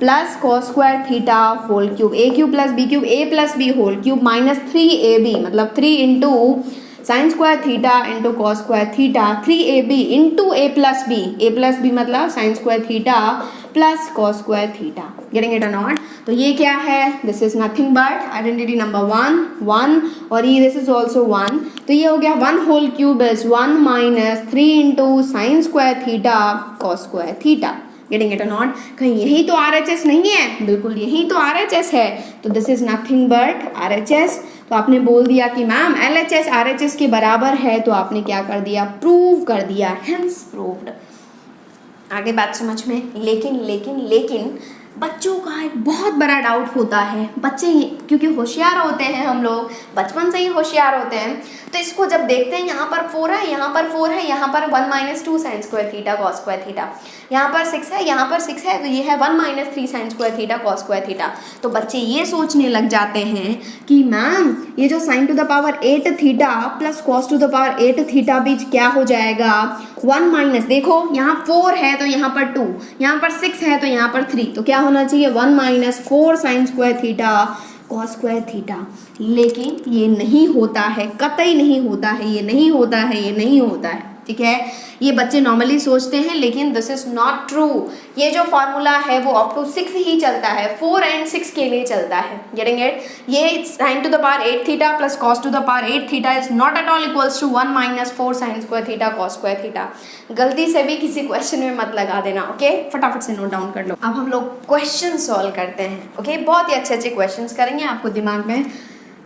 plus cos square theta whole cube, a cube plus b cube a plus B whole cube minus 3ab मतलब 3 into sine square theta into cos square theta 3ab into ए plus b मतलब sign square theta plus cos square theta. Getting it और not? तो ये क्या है? This is nothing but identity number 1 और ये this is also 1, तो ये हो गया 1 whole cube is 1 minus 3 into sine square theta cos square theta. Getting it और नॉट? कहीं यही तो RHS नहीं है? बिल्कुल यही तो RHS है, तो this is nothing but RHS। तो आपने बोल दिया कि मैम LHS RHS के बराबर है, तो आपने क्या कर दिया? प्रूव कर दिया, हेंस प्रूव्ड। आगे बात समझ में? लेकिन बच्चों का एक बहुत बड़ा डाउट होता है, बच्चे क्योंकि होशियार होते हैं, हम लोग बचपन से ही होशियार होते हैं, तो इसको जब देखते हैं यहाँ पर 4 है, यहाँ पर 4 है, यहाँ पर 1 minus 2 sine square theta cos square theta, यहाँ पर 6 है, यहाँ पर 6 है, तो ये है 1 minus 3 sign square theta cos square theta. तो बच्चे ये सोचने लग जाते हैं कि मैम ये जो sine to the power 8 theta plus cos to the power 8 theta बीच क्या हो जाएगा? 1 माइनस, देखो यहाँ 4 है तो यहाँ पर 2, यहाँ पर 6 है तो यहाँ पर 3, तो क्या होना चाहिए? 1 minus 4 sine square theta cos square theta. लेकिन ये नहीं होता है, कतई नहीं होता है, ये नहीं होता है, ये नहीं होता है, ठीक है? ये बच्चे नॉर्मली सोचते हैं, लेकिन दिस इज नॉट ट्रू। ये जो फॉर्मूला है वो अप टू 6 ही चलता है, 4 एंड 6 के लिए चलता है। Getting it? ये sine to the power 8 theta plus cos to the power 8 theta is not at all equals to 1 minus 4 sine square theta cos square theta. गलती से भी किसी क्वेश्चन में मत लगा देना, ओके? फटाफट से नोट डाउन कर लो। अब हम लोग क्वेश्चन सॉल्व करते हैं, ओके? बहुत ही अच्छे अच्छे क्वेश्चन करेंगे, आपको दिमाग में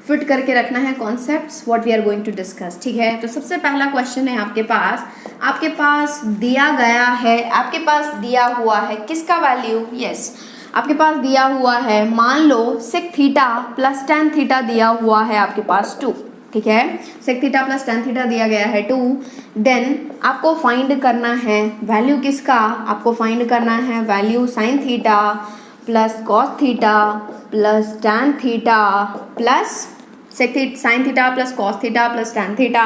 फिट करके रखना है concepts what we are going to discuss, ठीक है? तो सबसे पहला क्वेश्चन है आपके पास दिया गया है, आपके पास दिया हुआ है किसका वैल्यू? यस, आपके पास दिया हुआ है, मान लो sec theta plus tan theta दिया हुआ है आपके पास 2, ठीक है? Sec theta plus tan theta दिया गया है 2, देन आपको फाइंड करना है वैल्यू किसका? आपको फाइंड करना है value sine theta plus cos theta plus tan theta plus sine theta plus cos theta plus tan theta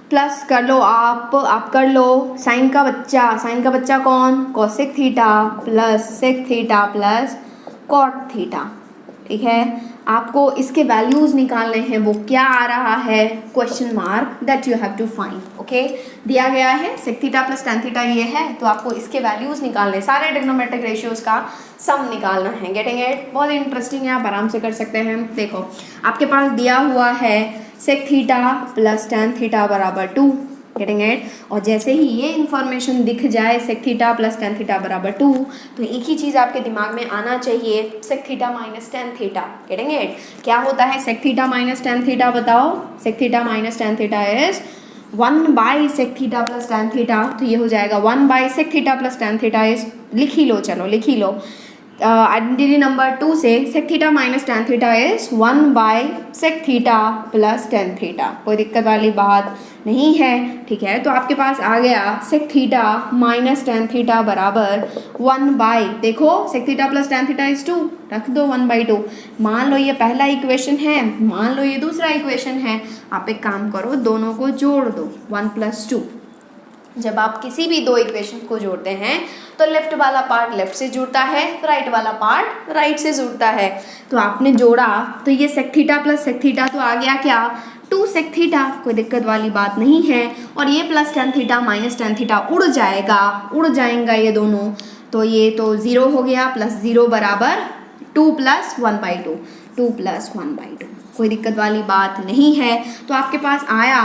plus कर लो आप कर लो साइन का बच्चा कौन? Cosec theta plus sec theta plus cot theta, ठीक है? आपको इसके वैल्यूज निकालने हैं, वो क्या आ रहा है? Question mark that you have to find, okay? दिया गया है sec theta plus tan theta ये है, तो आपको इसके वैल्यूज निकालने, सारे ट्रिग्नोमेट्रिक रेशियोज का सम निकालना है। Getting it? बहुत इंटरेस्टिंग है, आप आराम से कर सकते हैं। देखो आपके पास दिया हुआ है sec theta plus tan theta बराबर 2, गेटिंग इट? और जैसे ही ये इन्फॉर्मेशन दिख जाए sec theta plus tan theta बराबर 2, तो एक ही चीज़ आपके दिमाग में आना चाहिए, sec theta minus tan theta. Getting it? क्या होता है sec theta minus tan theta? बताओ। Sec theta minus tan theta is 1 by sec theta plus tan theta, तो ये हो जाएगा 1 by sec theta plus tan theta is, लिख ही लो, चलो लिख ही लो। आइडेंटिटी नंबर 2 से sec theta minus tan theta is 1 by sec theta plus tan theta, कोई दिक्कत वाली बात नहीं है, ठीक है? तो आपके पास आ गया sec theta minus tan theta बराबर 1 बाई, देखो sec theta plus tan theta is 2, रख दो 1/2। मान लो ये पहला इक्वेशन है, मान लो ये दूसरा इक्वेशन है, आप एक काम करो, दोनों को जोड़ दो, 1 + 2। जब आप किसी भी दो इक्वेशन को जोड़ते हैं तो लेफ्ट वाला पार्ट लेफ्ट से जुड़ता है, राइट वाला पार्ट राइट से जुड़ता है। तो आपने जोड़ा तो ये sec theta plus sec theta तो आ गया क्या? 2 सेक थीटा, कोई दिक्कत वाली बात नहीं है। और ये plus tan theta minus tan theta उड़ जाएगा ये दोनों, तो ये तो 0 हो गया, प्लस 0 बराबर 2 + 1/2, 2 + 1/2, कोई दिक्कत वाली बात नहीं है। तो आपके पास आया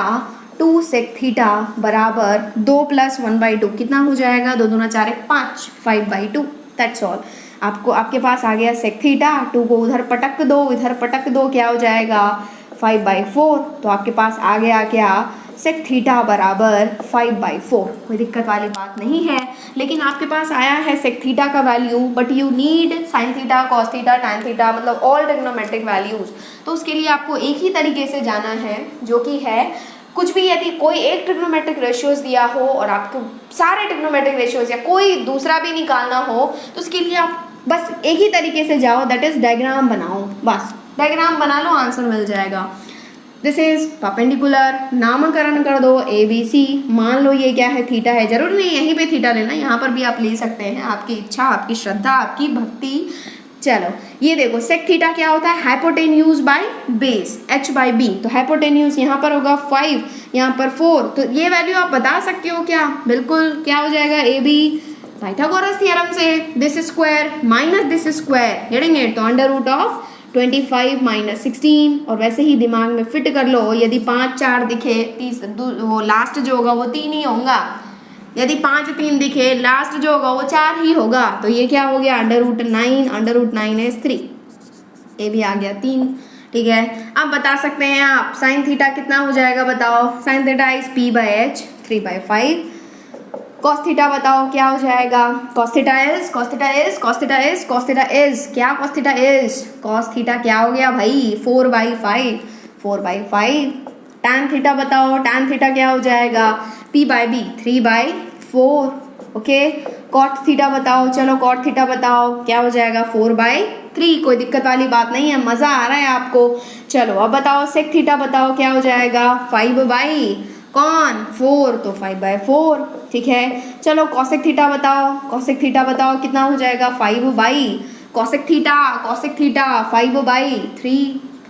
2 सेक थीटा बराबर 2 + 1/2, कितना हो जाएगा? 2 दूना 4 5, 5/2, दैट्स ऑल। आपके पास आ गया सेक थीटा, 2 को उधर पटक दो, इधर पटक दो, क्या हो जाएगा? 5/4। तो आपके पास आ गया क्या? सेक थीटा बराबर 5/4, कोई दिक्कत वाली बात नहीं है। लेकिन आपके पास आया है सेक थीटा का value, but you need sign theta cos theta tan theta, मतलब ऑल ट्रिग्नोमेट्रिक वैल्यूज। तो उसके लिए आपको एक ही तरीके से जाना है, जो कि है कुछ भी, यदि कोई एक ट्रिग्नोमेट्रिक रेशियोज दिया हो और आपको सारे ट्रिग्नोमेट्रिक रेशियोज या कोई दूसरा भी निकालना हो, तो उसके लिए आप बस एक ही तरीके से जाओ, दैट इज डायग्राम बनाओ, डायग्राम बना लो, आंसर मिल जाएगा। दिस इज परपेंडिकुलर, नामकरण कर दो ए बी सी, मान लो ये क्या है, थीटा है। जरूरी नहीं यहीं पे थीटा लेना, यहाँ पर भी आप ले सकते हैं, आपकी इच्छा, आपकी श्रद्धा, आपकी भक्ति। चलो ये देखो सेक थीटा क्या होता है, hypotenuse by base h by b. तो हाइपोटेन्यूज यहाँ पर होगा 5, यहाँ पर 4, तो ये वैल्यू आप बता सकते हो क्या, बिल्कुल क्या हो जाएगा ए बी पाइथागोरस थ्योरम से, this square minus this square, getting it. तो अंडर रूट ऑफ 25 माइनस 16, और वैसे ही दिमाग में फिट कर लो, यदि 5 4 दिखे, वो लास्ट जो होगा वो 3 ही होगा, यदि 5 3 दिखे, लास्ट जो होगा वो 4 ही होगा। तो ये क्या हो गया, under root 9, under root 9 is 3, ये भी आ गया 3, ठीक है। अब बता सकते हैं आप साइन थीटा कितना हो जाएगा, बताओ। Sine theta is p by h 3/5। Cos theta बताओ क्या हो जाएगा, कॉस थीटा इज क्या, cos theta is, cos theta क्या हो गया भाई, 4/5। टैन थीटा बताओ, टैन थीटा क्या हो जाएगा, p by b 3/4, okay. Cot theta बताओ, चलो कॉट थीटा बताओ क्या हो जाएगा, 4/3। कोई दिक्कत वाली बात नहीं है, मज़ा आ रहा है आपको। चलो अब बताओ सेक थीटा बताओ क्या हो जाएगा, 5/4, तो 5/4, ठीक है। चलो कॉसेक थीटा बताओ कितना हो जाएगा, 5/, कॉसेक थीटा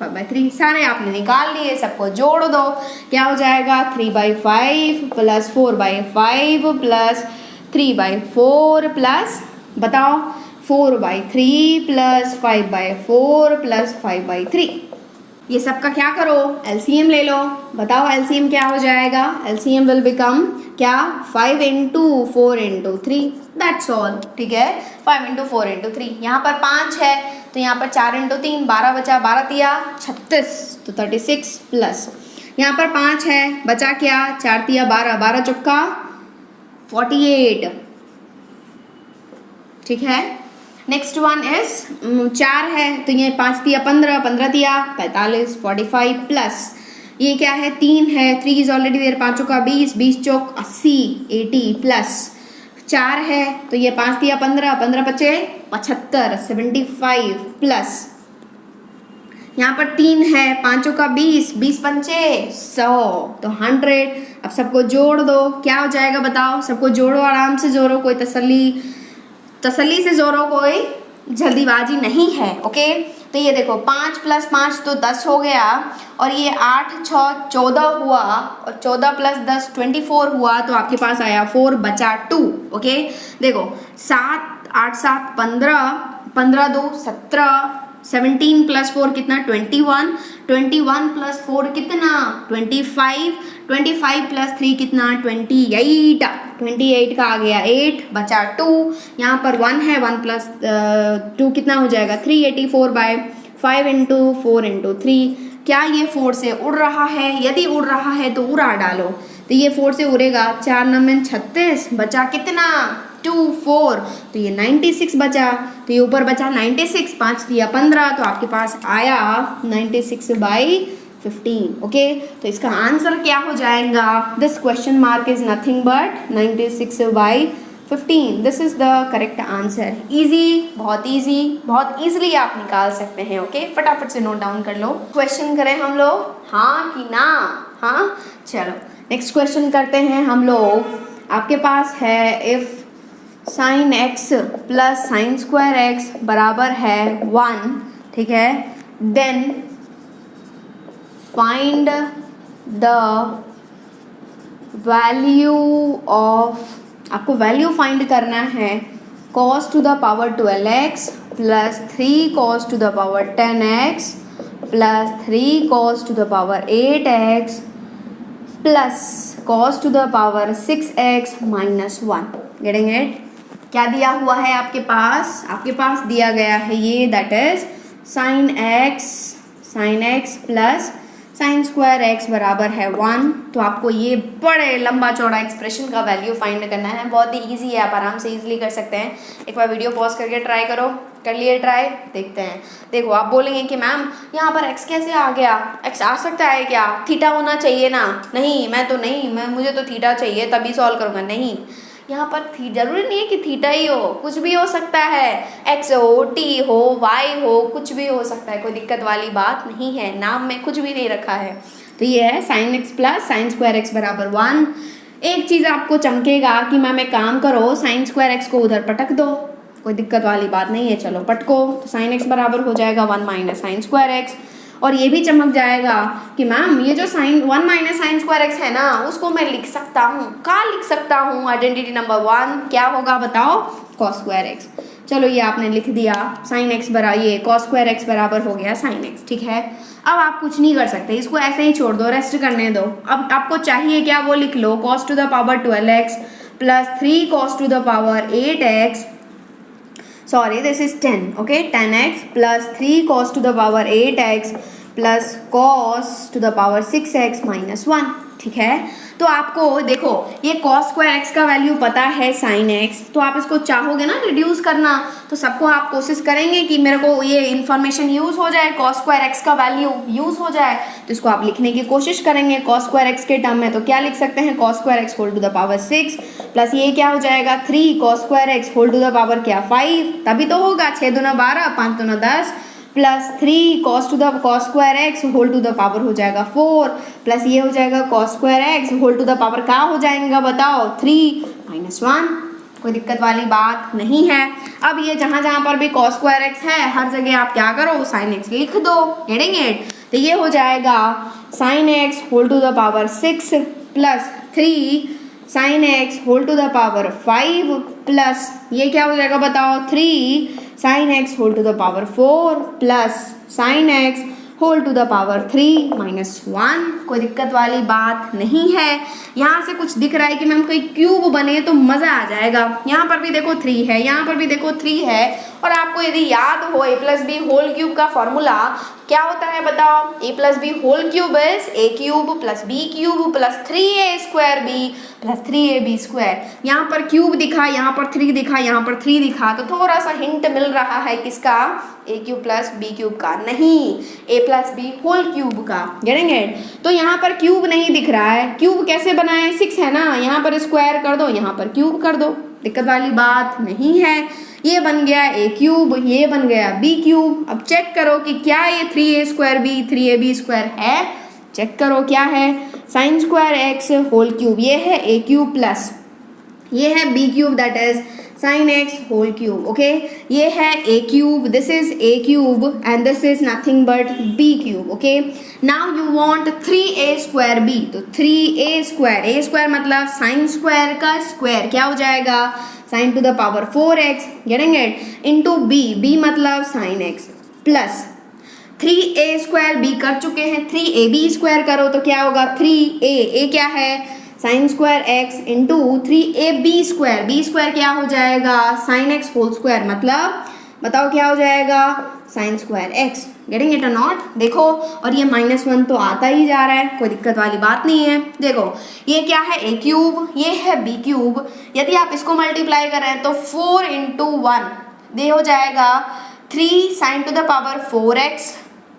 5/3 सारे आपने निकाल लिए, सबको जोड़ दो, क्या हो जाएगा, 3/5 प्लस 4/5 प्लस 3/4 प्लस बताओ 4/3 प्लस 5/4 प्लस 5/3। ये सबका क्या करो, एलसीएम ले लो, बताओ एलसीएम क्या हो जाएगा, एलसीएम विल बिकम क्या, 5 इंटू 4 इंटू 3, दैट्स ऑल, ठीक है। 5 इंटू 4 इंटू 3, यहाँ पर 5 है तो यहाँ पर 4 इंटू 3 12 बचा, 12 तिया 36, तो 36 प्लस यहाँ पर 5 है, बचा क्या, 4 तिया 12, 12 चौका 48, ठीक है। नेक्स्ट वन इज 4 है तो ये 5 तिया 15, 15 तिया 45, 45 प्लस ये क्या है, 3 है, 3 इज ऑलरेडी देयर, 5 चौका 20, 20 चौक 80, 80 प्लस 4 है तो ये 5 तिया 15, 15 पचे 75, 75 प्लस यहाँ पर 3 है, 5 चौका 20, 20 पंचे 100, तो 100। अब सबको जोड़ दो, क्या हो जाएगा बताओ, सबको जोड़ो, आराम से जोड़ो, कोई तसल्ली से जोड़ो, कोई जल्दीबाजी नहीं है, ओके। तो ये देखो 5 प्लस 5 तो 10 हो गया, और ये 8 6 14 हुआ, और 14 प्लस 10 24 हुआ, तो आपके पास आया 4 बचा 2, ओके। देखो 7 8 7 15, 15 2 17, 17 प्लस 4 कितना 21, 21 प्लस 4 कितना 25, 25 प्लस 3 कितना 28, 28 का आ गया 8 बचा 2, यहाँ पर 1 है, 1 प्लस 2 कितना हो जाएगा 384/5 इंटू 4 इंटू 3। क्या ये 4 से उड़ रहा है, यदि उड़ रहा है तो उड़ा डालो, तो ये 4 से उड़ेगा, 4 9 36 बचा कितना 2 4, तो ये 96 बचा, तो ये ऊपर बचा 96, 5 दिया 15, तो आपके पास आया 96/15, ओके। तो इसका आंसर क्या हो जाएगा, this question mark is nothing but 96/15, this is the correct answer. Easy, बहुत ईजिली आप निकाल सकते हैं, ओके। फटाफट से नोट डाउन कर लो। क्वेश्चन करें हम लोग, हाँ कि ना, हाँ। चलो नेक्स्ट क्वेश्चन करते हैं हम लोग। आपके पास है if sine x plus sine square x बराबर है 1, ठीक है, then find the value of, आपको वैल्यू फाइंड करना है cos to the power 12x plus 3 cos to the power 10x plus 3 cos to the power 8x plus cos to the power 6x minus 1। Getting it? क्या दिया हुआ है आपके पास दिया गया है ये, that is sign x plus sine square x बराबर है 1। तो आपको ये बड़े लंबा चौड़ा एक्सप्रेशन का वैल्यू फाइंड करना है, बहुत ही इजी है, आप आराम से इजीली कर सकते हैं। एक बार वीडियो पॉज करके ट्राई करो, कर लिए ट्राई, देखते हैं। देखो आप बोलेंगे कि मैम यहाँ पर x कैसे आ गया, x आ सकता है क्या, थीटा होना चाहिए ना, नहीं मुझे तो थीटा चाहिए तभी सॉल्व करूँगा, नहीं, यहाँ पर जरूरी नहीं है कि थीटा ही हो, कुछ भी हो सकता है, एक्स हो, टी हो, वाई हो, कुछ भी हो सकता है, कोई दिक्कत वाली बात नहीं है, नाम में कुछ भी नहीं रखा है। तो ये है sine x plus sine square x बराबर 1। एक चीज़ आपको चमकेगा कि मैम एक काम करो, साइन स्क्वायर एक्स को उधर पटक दो, कोई दिक्कत वाली बात नहीं है, चलो पटको। तो साइन एक्स बराबर हो जाएगा 1 माइनस साइन स्क्वायर एक्स। और ये भी चमक जाएगा कि मैम ये जो sine 1 minus sine square x है ना, उसको मैं लिख सकता हूँ, कहाँ लिख सकता हूँ, आइडेंटिटी नंबर 1 क्या होगा बताओ, कॉस स्क्वायर एक्स। चलो ये आपने लिख दिया, साइन एक्स बराबर, ये कॉस स्क्वायर एक्स बराबर हो गया साइन एक्स, ठीक है। अब आप कुछ नहीं कर सकते, इसको ऐसे ही छोड़ दो, रेस्ट करने दो। अब आपको चाहिए क्या वो लिख लो, cos to the power 12x plus 3 cos to the power 8x, sorry this is 10, okay, 10x plus 3 cos to the power 8x plus cos to the power 6x minus 1, ठीक है। तो आपको देखो ये cos स्क्वायर x का value पता है sin x, तो आप इसको चाहोगे ना रिड्यूस करना, तो सबको आप कोशिश करेंगे कि मेरे को ये इन्फॉर्मेशन यूज़ हो जाए, cos स्क्वायर x का वैल्यू यूज़ हो जाए, तो इसको आप लिखने की कोशिश करेंगे cos स्क्वायर x के टर्म में। तो क्या लिख सकते हैं, cos square x whole to the power 6 plus ये क्या हो जाएगा 3 cos square x whole to the power क्या 5, तभी तो होगा 6 दूना 12 5 दूना 10 plus 3 cos square x whole to the power हो जाएगा 4 प्लस ये हो जाएगा cos square x whole to the power क्या हो जाएगा बताओ 3 माइनस 1, कोई दिक्कत वाली बात नहीं है। अब ये जहाँ जहाँ पर भी cos स्क्वायर एक्स है हर जगह आप क्या करो साइन एक्स लिख दो, गेटिंग इट। तो ये हो जाएगा sine x whole to the power 6 plus 3 sine x whole to the power 5 plus ये क्या हो जाएगा बताओ 3 sine x whole to the power 4 plus sine x whole to the power 3 minus 1, कोई दिक्कत वाली बात नहीं है। यहाँ से कुछ दिख रहा है कि मैम कोई क्यूब बने तो मज़ा आ जाएगा। यहाँ पर भी देखो 3 है, यहाँ पर भी देखो 3 है, और आपको यदि याद हो a plus B whole cube का फॉर्मूला क्या होता है बताओ, a plus B whole cube is a cube plus b cube plus 3a square b plus 3ab square. यहाँ पर क्यूब दिखा, यहाँ पर 3 दिखा, यहाँ पर 3 दिखा, तो थोड़ा सा हिंट मिल रहा है किसका, a cube plus b cube का, नहीं a plus B whole cube का, गेटिंग इट। तो यहाँ पर क्यूब नहीं दिख रहा है, क्यूब कैसे बनाए, 6 है ना, यहाँ पर स्क्वायर कर दो, यहाँ पर क्यूब कर दो, दिक्कत वाली बात नहीं है। ये बन गया a क्यूब, ये बन गया b क्यूब। अब चेक करो कि क्या ये 3a square b 3ab square है, चेक करो क्या है, sine square x whole cube, ये है a क्यूब प्लस ये है b cube that is sine x whole cube, okay. ये है a cube, this is a cube and this is nothing but b cube, okay. Now you want 3a square b, तो 3a square मतलब sign square का square क्या हो जाएगा sine to the power 4x, getting it, into b मतलब sine x plus 3a square b कर चुके हैं, 3ab स्क्वायर करो तो क्या होगा 3a क्या है sine square x into 3ab square, b square क्या हो जाएगा साइन x होल स्क्वायर, मतलब बताओ क्या हो जाएगा sine square x, getting it और नॉट। देखो और ये -1 तो आता ही जा रहा है, कोई दिक्कत वाली बात नहीं है। देखो ये क्या है a क्यूब, ये है b क्यूब, यदि आप इसको मल्टीप्लाई करें तो 4 इंटू 1 ये हो जाएगा 3 sign to the power 4x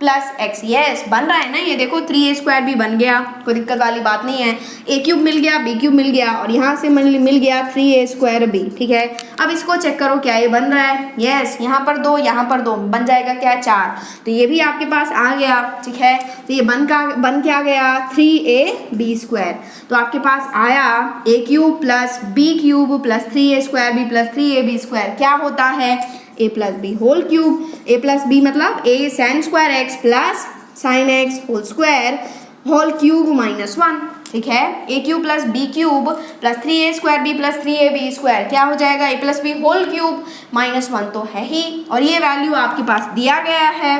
plus x, yes बन रहा है ना, ये देखो 3a स्क्वायर भी बन गया, कोई दिक्कत वाली बात नहीं है। a क्यूब मिल गया, b क्यूब मिल गया और यहाँ से मिल गया 3a स्क्वायर b, ठीक है। अब इसको चेक करो क्या ये बन रहा है, यस यहाँ पर 2 यहाँ पर 2 बन जाएगा क्या 4, तो ये भी आपके पास आ गया, ठीक है। तो ये बन क्या गया 3ab स्क्वायर, तो आपके पास आया a cube plus b cube plus 3a square b plus 3ab square क्या होता है a plus B whole cube, a plus b मतलब a sine square x plus sine x whole square whole cube minus 1, ठीक है। a cube plus b cube plus 3a square b plus 3ab square क्या हो जाएगा a plus B whole cube -1 तो है ही, और ये वैल्यू आपके पास दिया गया है।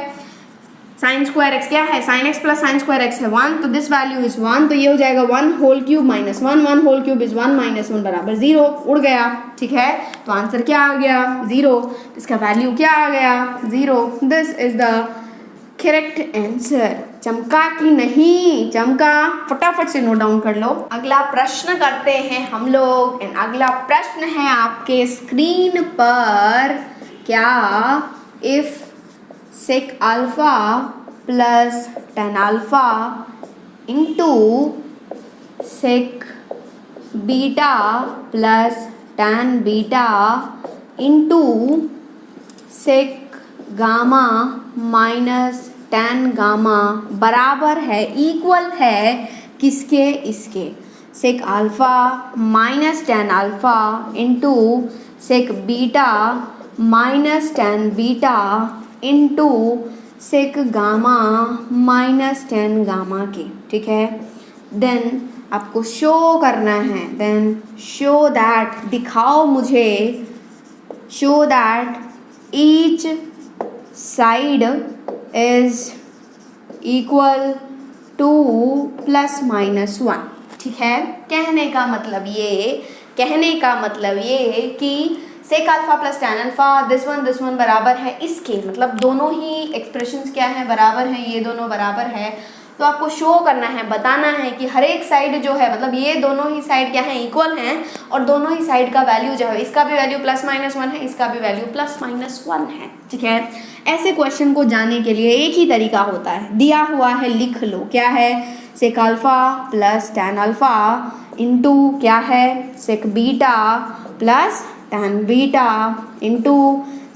साइन स्क्वायर एक्स क्या है sine x plus sine square x है 1, तो दिस वैल्यू इज 1, तो ये हो जाएगा 1 whole cube minus 1, 1 whole cube is 1 minus 1 बराबर 0, उड़ गया, ठीक है। तो आंसर क्या आ गया 0, इसका वैल्यू क्या आ गया 0, this is the correct answer. चमका कि नहीं चमका, फटाफट से नोट डाउन कर लो। अगला प्रश्न करते हैं हम लोग, एंड अगला प्रश्न है आपके स्क्रीन पर, क्या if sec alpha plus tan alpha into sec beta plus tan beta into sec gamma minus tan gamma बराबर है, इक्वल है किसके, इसके, sec alpha minus tan alpha into sec beta minus tan beta into sec gamma minus tan gamma के, ठीक है। Then आपको show करना है, देन शो दैट, दिखाओ मुझे, show that each side is equal to plus minus one, ठीक है। कहने का मतलब ये कि sec alpha plus tan alpha this one बराबर है इसके, मतलब दोनों ही एक्सप्रेशंस क्या है, बराबर हैं, ये दोनों बराबर है। तो आपको शो करना है, बताना है कि हर एक साइड जो है, मतलब ये दोनों ही साइड क्या है, इक्वल हैं, और दोनों ही साइड का वैल्यू जो है, इसका भी वैल्यू प्लस माइनस वन है, इसका भी वैल्यू प्लस माइनस वन है, ठीक है। ऐसे क्वेश्चन को जानने के लिए एक ही तरीका होता है, दिया हुआ है लिख लो, क्या है, sec alpha plus tan alpha into क्या है, sec beta plus tan beta into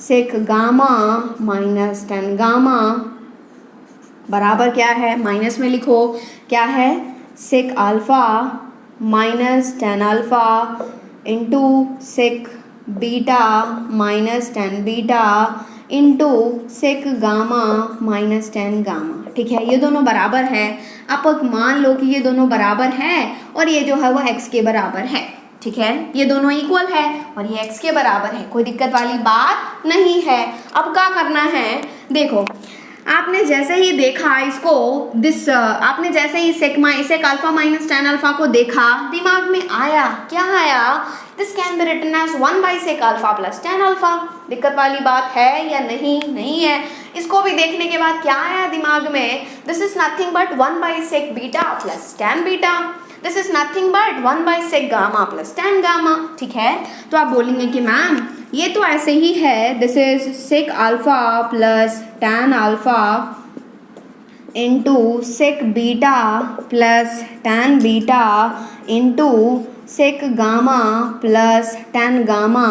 sec gamma minus tan gamma बराबर क्या है, माइनस में लिखो, क्या है, sec alpha minus tan alpha into sec beta minus tan beta into sec gamma minus tan gamma, ठीक है। ये दोनों बराबर है, आप मान लो कि ये दोनों बराबर है और ये जो है वो x के बराबर है, ठीक है। ये दोनों इक्वल है और ये x के बराबर है, कोई दिक्कत वाली बात नहीं है। अब क्या करना है, देखो आपने जैसे ही देखा इसको, आपने जैसे ही sec alpha minus tan alpha को देखा, दिमाग में आया, क्या आया, this can be written as 1 by sec alpha plus tan alpha. दिक्कत वाली बात है या नहीं, नहीं है। इसको भी देखने के बाद क्या आया दिमाग में, this is nothing but 1 by sec beta plus tan beta, this is nothing but 1 by sec gamma plus tan gamma, ठीक है। तो आप बोलेंगे कि मैम ये तो ऐसे ही है, this is sec alpha plus tan alpha into sec beta plus tan beta into sec gamma plus tan gamma,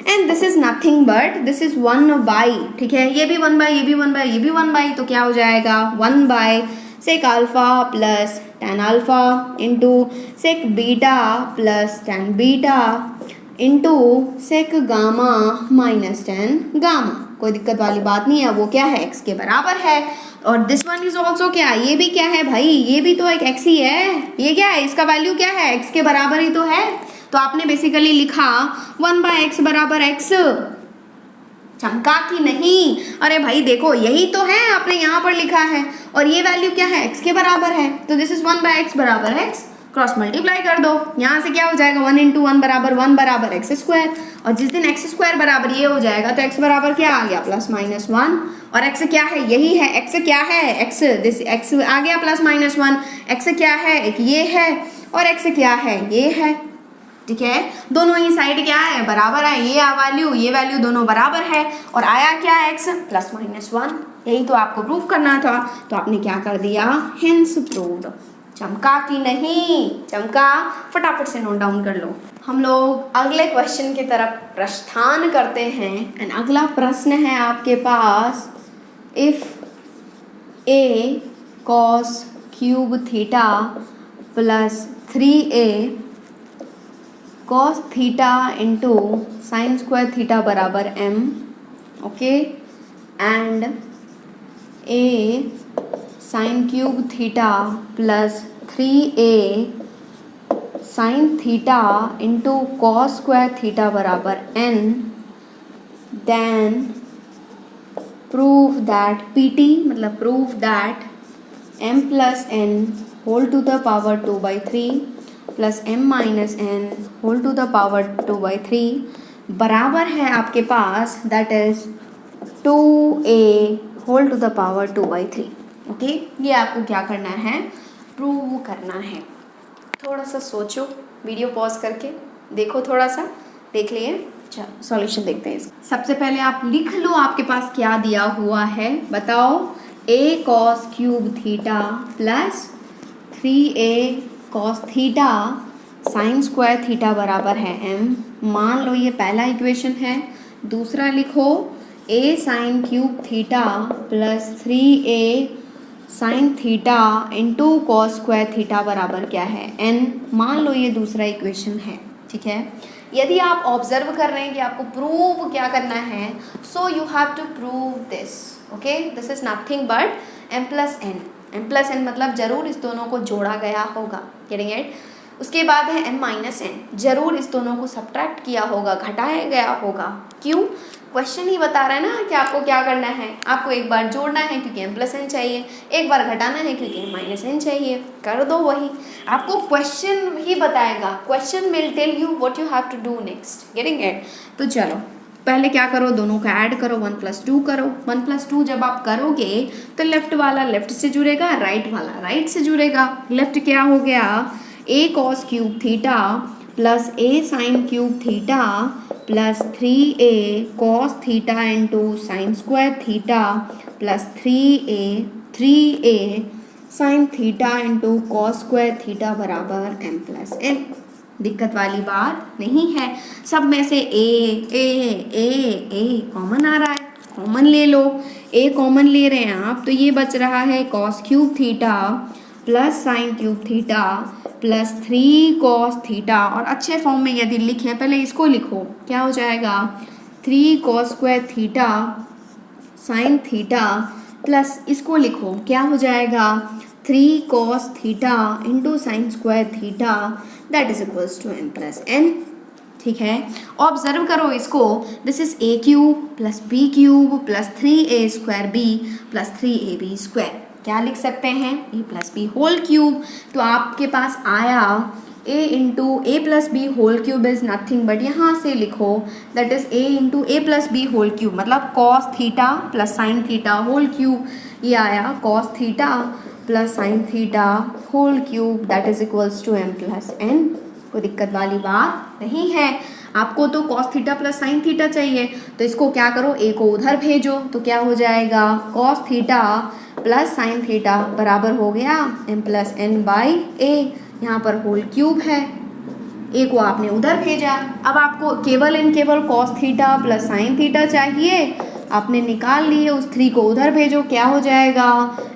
and this is nothing but this is 1 by, ठीक है, ये भी 1 बाई, ये भी 1 बाई, ये भी 1 बाई, तो क्या हो जाएगा 1 by sec alpha plus tan alpha into sec beta plus tan beta into sec gamma minus tan gamma. कोई दिक्कत वाली बात नहीं है, वो क्या है, x के बराबर है। और दिस वन इज ऑल्सो क्या, ये भी क्या है भाई, ये भी तो एक x ही है, ये क्या है, इसका वैल्यू क्या है, x के बराबर ही तो है। तो आपने बेसिकली लिखा 1 बाई एक्स बराबर x, चमका कि नहीं, अरे भाई देखो यही तो है, आपने यहाँ पर लिखा है, और ये वैल्यू क्या है, x के बराबर है, तो दिस इज 1 बाई एक्स बराबर x, क्रॉस मल्टीप्लाई कर दो, यहाँ से क्या हो जाएगा 1 इंटू 1 बराबर एक्स स्क्वायर, और जिस दिन एक्स स्क्वायर बराबर ये हो जाएगा तो एक्स बराबर क्या आ गया प्लस माइनस 1, और एक्स क्या है, यही है, एक्स क्या है, एक्स दिस एक्स आ गया प्लस माइनस 1, एक्स क्या है, एक ये है, और एक्स क्या है, ये है, ठीक है। दोनों ही साइड क्या है, बराबर है, ये वैल्यू दोनों बराबर है, और आया क्या एक्स प्लस माइनस 1, यही तो आपको प्रूफ करना था। तो आपने क्या कर दिया, हेंस प्रूव्ड। चमका कि नहीं, चमका, फटाफट से नोट डाउन कर लो। हम लोग अगले क्वेश्चन की तरफ प्रस्थान करते हैं, एंड अगला प्रश्न है आपके पास, if a cos cube theta plus 3a cos theta into sine square theta बराबर m, okay, and a sine cube theta plus 3a sine theta into cos square theta बराबर n, then prove that pt, मतलब prove that m plus n whole to the power 2/3 plus m minus n whole to the power 2/3 बराबर है आपके पास, that is 2a whole to the power 2/3, okay. ये आपको क्या करना है, प्रूव करना है। थोड़ा सा सोचो, वीडियो पॉज करके देखो, थोड़ा सा देख लिए, चलो सॉल्यूशन देखते हैं इसका। सबसे पहले आप लिख लो आपके पास क्या दिया हुआ है, बताओ, a cos cube theta plus 3a cos theta sine square theta बराबर है m। मान लो ये पहला इक्वेशन है। दूसरा लिखो a sine cube theta plus 3a sine theta into cos square theta बराबर क्या है n। मान लो ये दूसरा इक्वेशन है, ठीक है। यदि आप ऑब्जर्व कर रहे हैं कि आपको प्रूव क्या करना है, so you have to prove this, okay. This is nothing but m plus n। m plus n मतलब जरूर इस दोनों को जोड़ा गया होगा, गेटिंग इट। उसके बाद है m माइनस n, जरूर इस दोनों को सब्ट्रैक्ट किया होगा, घटाया गया होगा। क्यों? क्वेश्चन ही बता रहा है ना कि आपको क्या करना है। आपको एक बार जोड़ना है क्योंकि m प्लस n चाहिए, एक बार घटाना है क्योंकि m माइनस n चाहिए। कर दो वही, आपको क्वेश्चन ही बताएगा। Question will tell you what you have to do next, getting it. तो चलो पहले क्या करो, दोनों का ऐड करो, 1 + 2 करो। 1 + 2 जब आप करोगे तो लेफ्ट वाला लेफ्ट से जुड़ेगा, राइट वाला राइट से जुड़ेगा। लेफ्ट क्या हो गया, a cos cube theta plus a sine cube theta plus 3a cos theta into sine square theta plus 3a sine theta into cos square theta बराबर m प्लस n। दिक्कत वाली बात नहीं है। सब में से a कॉमन आ रहा है, कॉमन ले लो। a कॉमन ले रहे हैं आप, तो ये बच रहा है cos cube theta plus sign cube theta plus 3 cos theta. और अच्छे फॉर्म में यदि लिखें, पहले इसको लिखो, क्या हो जाएगा 3 cos square theta sine theta plus इसको लिखो, क्या हो जाएगा 3 cos theta into sine square theta, that is equals to m plus n, ठीक है। ऑब्जर्व करो इसको, this is a cube plus b cube plus 3a square b plus 3ab square. क्या लिख सकते हैं, a plus B whole cube. तो आपके पास आया a into A plus B whole cube is nothing but यहाँ से लिखो that is a into A plus B whole cube, मतलब cos theta plus sine theta whole cube. ये आया cos theta plus sine theta whole cube, that is equals to m plus n। कोई दिक्कत वाली बात नहीं है। आपको तो cos theta plus sine theta चाहिए, तो इसको क्या करो, a को उधर भेजो, तो क्या हो जाएगा cos theta plus sine theta बराबर हो गया m plus n by a। यहाँ पर होल क्यूब है, a को आपने उधर भेजा। अब आपको केवल cos theta plus sine theta चाहिए, आपने निकाल लिए, उस 3 को उधर भेजो, क्या हो जाएगा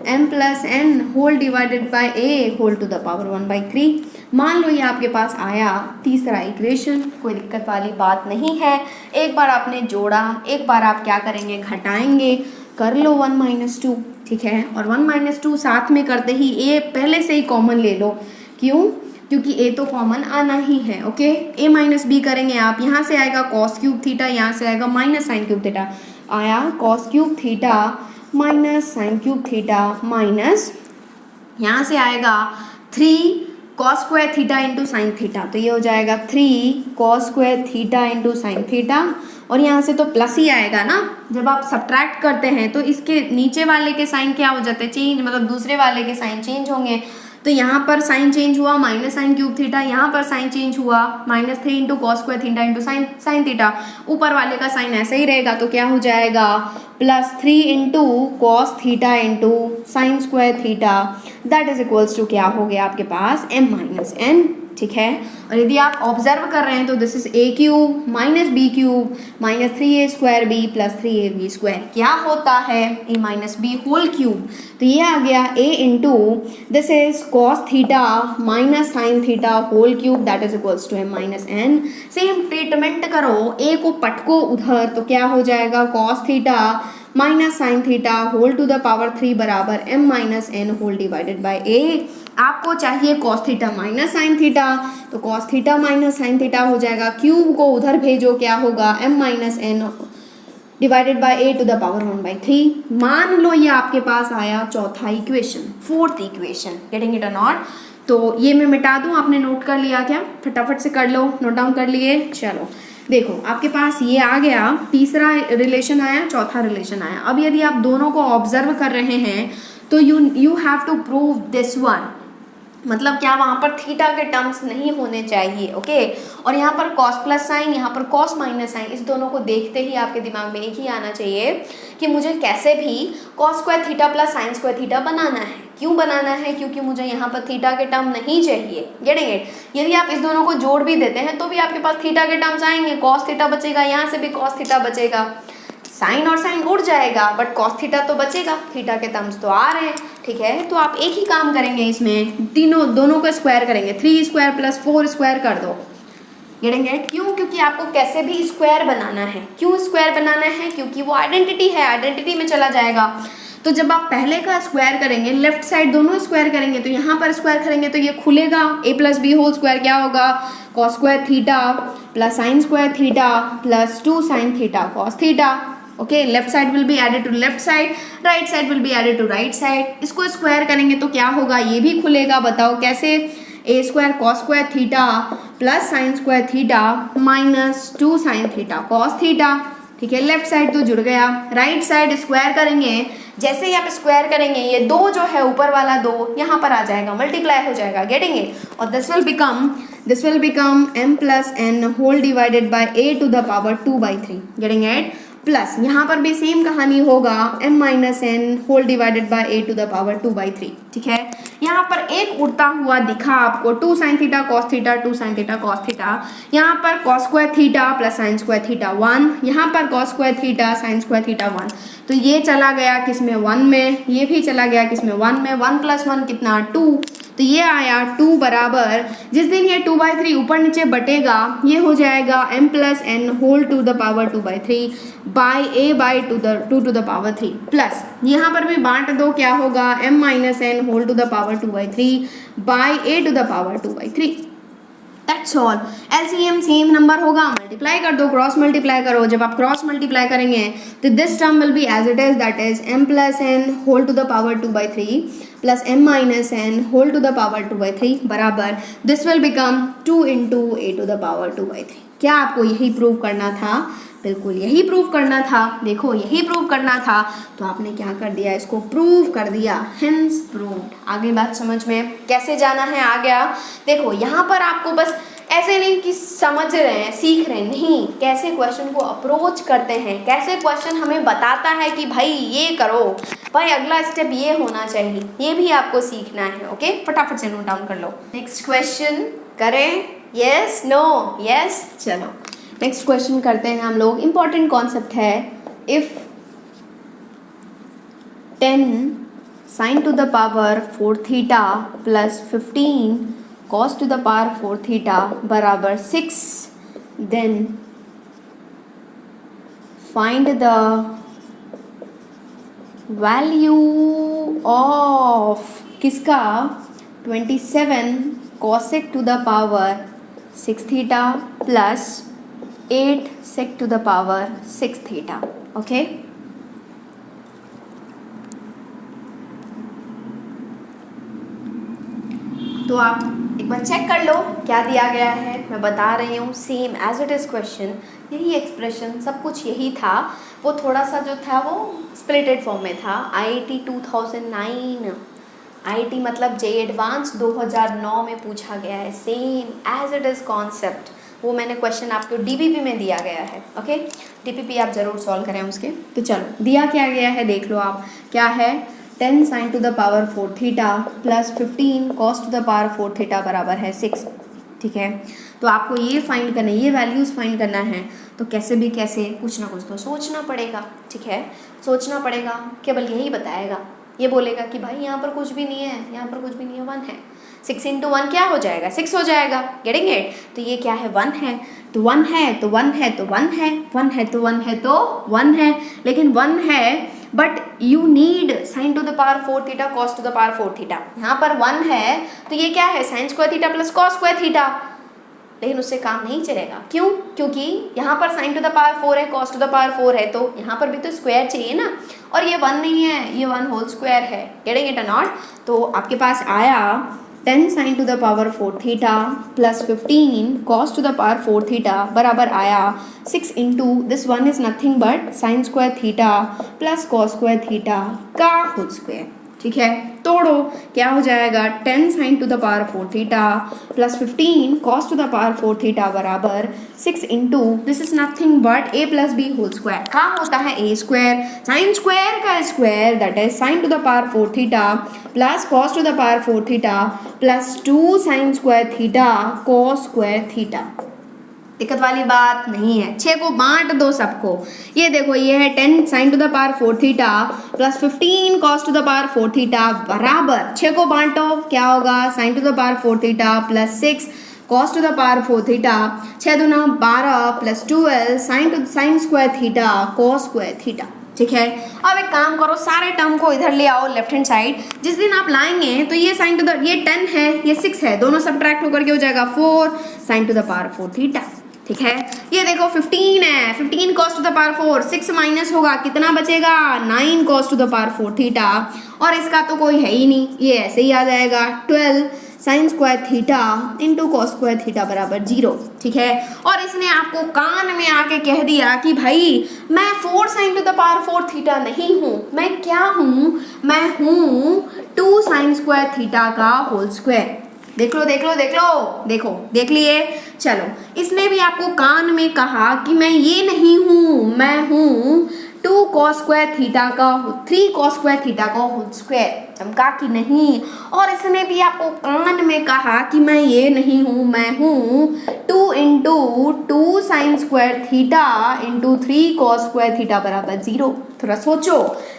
m plus n whole divided by a whole to the power 1/3। मान लो ये आपके पास आया तीसरा इक्वेशन, कोई दिक्कत वाली बात नहीं है। एक बार आपने जोड़ा, एक बार आप क्या करेंगे, घटाएंगे। कर लो 1 - 2, ठीक है। और 1 - 2 साथ में करते ही a पहले से ही कॉमन ले लो। क्यों? क्योंकि a तो कॉमन आना ही है, ओके। a माइनस b करेंगे आप, यहाँ से आएगा कॉस क्यूब थीटा, यहाँ से आएगा माइनस साइन क्यूब थीटा। आया cos cube theta minus sign cube theta minus यहाँ से आएगा 3 cos square theta into sign theta, तो ये हो जाएगा 3 cos square theta into sine theta. और यहाँ से तो प्लस ही आएगा ना, जब आप सब्ट्रैक्ट करते हैं तो इसके नीचे वाले के साइन क्या हो जाते हैं, चेंज, मतलब दूसरे वाले के साइन चेंज होंगे। तो यहाँ पर साइन चेंज हुआ माइनस साइन क्यूब थीटा, यहाँ पर साइन चेंज हुआ -3 into cos square theta into sine theta. ऊपर वाले का साइन ऐसे ही रहेगा, तो क्या हो जाएगा +3 into cos theta into sine square theta, that is equals to क्या हो गया आपके पास m माइनस n, ठीक है। और यदि आप ऑब्जर्व कर रहे हैं तो this is a cube minus b cube minus 3a square b plus 3ab square, क्या होता है a minus b whole cube. तो ये आ गया a into this is cos theta minus sine theta whole cube, that is equals to m minus n। Same treatment करो, a को पटको उधर, तो क्या हो जाएगा cos theta minus sine theta whole to the power 3 बराबर m minus n whole divided by a। आपको चाहिए cos theta minus sine theta, तो cos theta minus sine theta हो जाएगा, क्यूब को उधर भेजो, क्या होगा m minus n divided by a to the power 1/3। मान लो ये आपके पास आया चौथा equation, fourth equation, getting it और नॉट। तो ये मैं मिटा दूं, आपने नोट कर लिया क्या? फटाफट से कर लो, नोट डाउन कर लिए। चलो देखो आपके पास ये आ गया, तीसरा रिलेशन आया, चौथा रिलेशन आया। अब यदि आप दोनों को ऑब्जर्व कर रहे हैं तो you have to prove this one, मतलब क्या, वहाँ पर थीटा के टर्म्स नहीं होने चाहिए, ओके। और यहाँ पर कॉस प्लस साइन, यहाँ पर कॉस माइनस साइन, इस दोनों को देखते ही आपके दिमाग में एक ही आना चाहिए कि मुझे कैसे भी cos square theta plus sine square theta बनाना है। क्यों बनाना है? क्योंकि मुझे यहाँ पर थीटा के टर्म नहीं चाहिए, गेटिंग इट। यदि आप इस दोनों को जोड़ भी देते हैं तो भी आपके पास थीटा के टर्म्स आएंगे, कॉस थीटा बचेगा, यहाँ से भी कॉस थीटा बचेगा, साइन और साइन उड़ जाएगा, बट कॉस थीटा तो बचेगा, थीटा के टर्म्स तो आ रहे हैं, ठीक है। तो आप एक ही काम करेंगे, इसमें दोनों को स्क्वायर करेंगे, 3 स्क्वायर प्लस 4 स्क्वायर कर दो, गेटिंग इट। क्यों? क्योंकि आपको कैसे भी स्क्वायर बनाना है। क्यों स्क्वायर बनाना है? क्योंकि वो आइडेंटिटी है, आइडेंटिटी में चला जाएगा। तो जब आप पहले का स्क्वायर करेंगे, लेफ्ट साइड दोनों स्क्वायर करेंगे, तो यहाँ पर स्क्वायर करेंगे तो ये खुलेगा, a plus B whole square क्या होगा, cos square theta plus sine square theta plus 2 sine theta cos theta, okay. Left side will be added to left side, right side will be added to right side. इसको square करेंगे तो क्या होगा, ये भी खुलेगा, बताओ कैसे, a square cos square theta plus sine square theta minus 2 sine theta cos theta, ठीक है। लेफ्ट साइड तो जुड़ गया, राइट साइड स्क्वायर करेंगे, जैसे ही आप स्क्वायर करेंगे ये 2 जो है ऊपर वाला 2 यहाँ पर आ जाएगा, मल्टीप्लाई हो जाएगा, गेटिंग इट। और this will become m plus n whole divided by a to the power 2/3, getting it. Plus यहाँ पर भी सेम कहानी होगा, m minus n whole divided by a to the power 2/3, ठीक है। यहाँ पर एक उड़ता हुआ दिखा आपको, 2 sine theta cos theta 2 sine theta cos theta, यहाँ पर cos square theta plus sine square theta 1, यहाँ पर cos square theta sign square theta 1, तो ये चला गया किसमें, 1 में, ये भी चला गया किसमें, 1 में, 1 प्लस 1 कितना, 2, तो ये आया 2 बराबर, जिस दिन ये 2/3 ऊपर नीचे बटेगा ये हो जाएगा m plus n whole to the power 2/3 by a by 2 to the power 3, plus यहाँ पर भी बांट दो, क्या होगा, m minus n whole to the power 2/3 by a to the power 2/3, that's all. LCM same number होगा, multiply कर दो, क्रॉस मल्टीप्लाई करो। जब आप क्रॉस मल्टीप्लाई करेंगे तो this term will be as it is, that is m plus n whole to the power 2/3 plus m minus n whole to the power 2/3 बराबर this will become 2 into a to the power 2/3। क्या आपको यही prove करना था? बिल्कुल यही prove करना था, देखो यही प्रूव करना था, तो आपने क्या कर दिया, इसको प्रूव कर दिया, हेंस प्रूव्ड। आगे बात समझ में कैसे जाना है आ गया। देखो यहाँ पर आपको बस ऐसे नहीं कि समझ रहे हैं सीख रहे हैं, नहीं, कैसे क्वेश्चन को अप्रोच करते हैं, कैसे क्वेश्चन हमें बताता है कि भाई ये करो, भाई अगला स्टेप ये होना चाहिए, ये भी आपको सीखना है, ओके। फटाफट से नोट डाउन कर लो। नेक्स्ट क्वेश्चन करें, यस नो यस, चलो नेक्स्ट क्वेश्चन करते हैं हम लोग। इंपॉर्टेंट कॉन्सेप्ट है, if 10 sine to the power 4 theta plus 15 cos to the power 4 theta बराबर 6, then find the value of किसका, 27 cosec to the power 6 theta plus 8 sec to the power 6 theta, okay। तो आप एक बार check कर लो क्या दिया गया है, मैं बता रही हूँ same as it is question, यही एक्सप्रेशन सब कुछ यही था, वो थोड़ा सा जो था वो स्प्लिटेड फॉर्म में था। IIT 2009, IIT मतलब जे एडवांस 2009 में पूछा गया है, same as it is concept, वो मैंने क्वेश्चन आपको DPP में दिया गया है, ओके। DPP आप ज़रूर सॉल्व करें उसके। तो चलो दिया क्या गया है देख लो आप, क्या है, 10 sine to the power 4 theta plus 15 cos to the power 4 theta बराबर है 6, ठीक है। तो आपको ये फाइंड करना है, ये वैल्यूज़ फाइंड करना है, तो कैसे भी कैसे कुछ ना कुछ तो सोचना पड़ेगा, ठीक है, सोचना पड़ेगा। केवल यही बताएगा, ये बोलेगा कि भाई यहाँ पर कुछ भी नहीं है, यहाँ पर कुछ भी नहीं है, 1 है, 6 इंटू 1 क्या हो जाएगा, 6 हो जाएगा, गेटिंग इट। तो ये क्या है, 1 है, तो 1 है तो 1 है तो 1 है, 1 है तो 1 है तो 1 है, लेकिन 1 है but you need sign to the power 4 theta cos to the power 4 theta. यहाँ पर 1 है तो ये क्या है, sine square theta plus cos square theta, लेकिन उससे काम नहीं चलेगा। क्यों? क्योंकि यहाँ पर साइन टू द पावर 4 है, कॉस टू द पावर 4 है, तो यहाँ पर भी तो स्क्वायर चाहिए ना, और ये 1 नहीं है, ये 1 होल स्क्वायर है, गेटिंग इट और नॉट। तो आपके पास आया 10 sine to the power 4 theta plus 15 cos to the power 4 theta बराबर आया 6 into this 1 is nothing but sine square theta plus cos square theta का होल स्क्वायर, ठीक है, तोड़ो, क्या हो जाएगा 10 sin to the power 4 theta plus 15 cos to the power 4 theta बराबर 6 into this is nothing but a plus B whole square. क्या होता है a स्क्वायर, साइन स्क्वायर का square that is sine to the power 4 theta plus cos to the power 4 theta plus 2 sine square theta cos square theta. दिक्कत वाली बात नहीं है। 6 को बांट दो सबको, ये देखो ये है 10 sine to the power 4 theta plus 15 cos to the power 4 theta बराबर 6 को बांटो, क्या होगा sine to the power 4 theta plus 6 cos to the power 4 theta, 6 दूना 12 plus 12 sine square theta cos square theta. ठीक है, अब एक काम करो, सारे टर्म को इधर ले आओ लेफ्ट हैंड साइड। जिस दिन आप लाएंगे तो ये साइन टू द, ये 10 है ये 6 है, दोनों सब्ट्रैक्ट होकर के हो जाएगा 4 sine to the power 4 theta. ठीक है, ये देखो 15 है, 15 cos to the power 4, 6 minus होगा कितना बचेगा 9 cos to the power 4 theta, और इसका तो कोई है ही नहीं, ये ऐसे ही आ जाएगा 12 sine square theta into cos square theta बराबर 0। ठीक है, और इसने आपको कान में आके कह दिया कि भाई मैं 4 sine to the power 4 theta नहीं हूँ, मैं क्या हूँ, मैं हूँ 2 साइन स्क्वायर थीटा का होल स्क्वायर। देख लो देख लो देख लो, देखो देख लिए। चलो, इसने भी आपको कान में कहा कि मैं ये नहीं हूँ, मैं हूँ 2 cos स्क्वायर थीटा का 3 cos स्क्वायर थीटा का होल स्क्वायर। चमका कि नहीं, और इसने भी आपको कान में कहा कि मैं ये नहीं हूँ, मैं हूँ 2 into 2 sine square theta into 3 cos square theta बराबर 0। थोड़ा सोचो,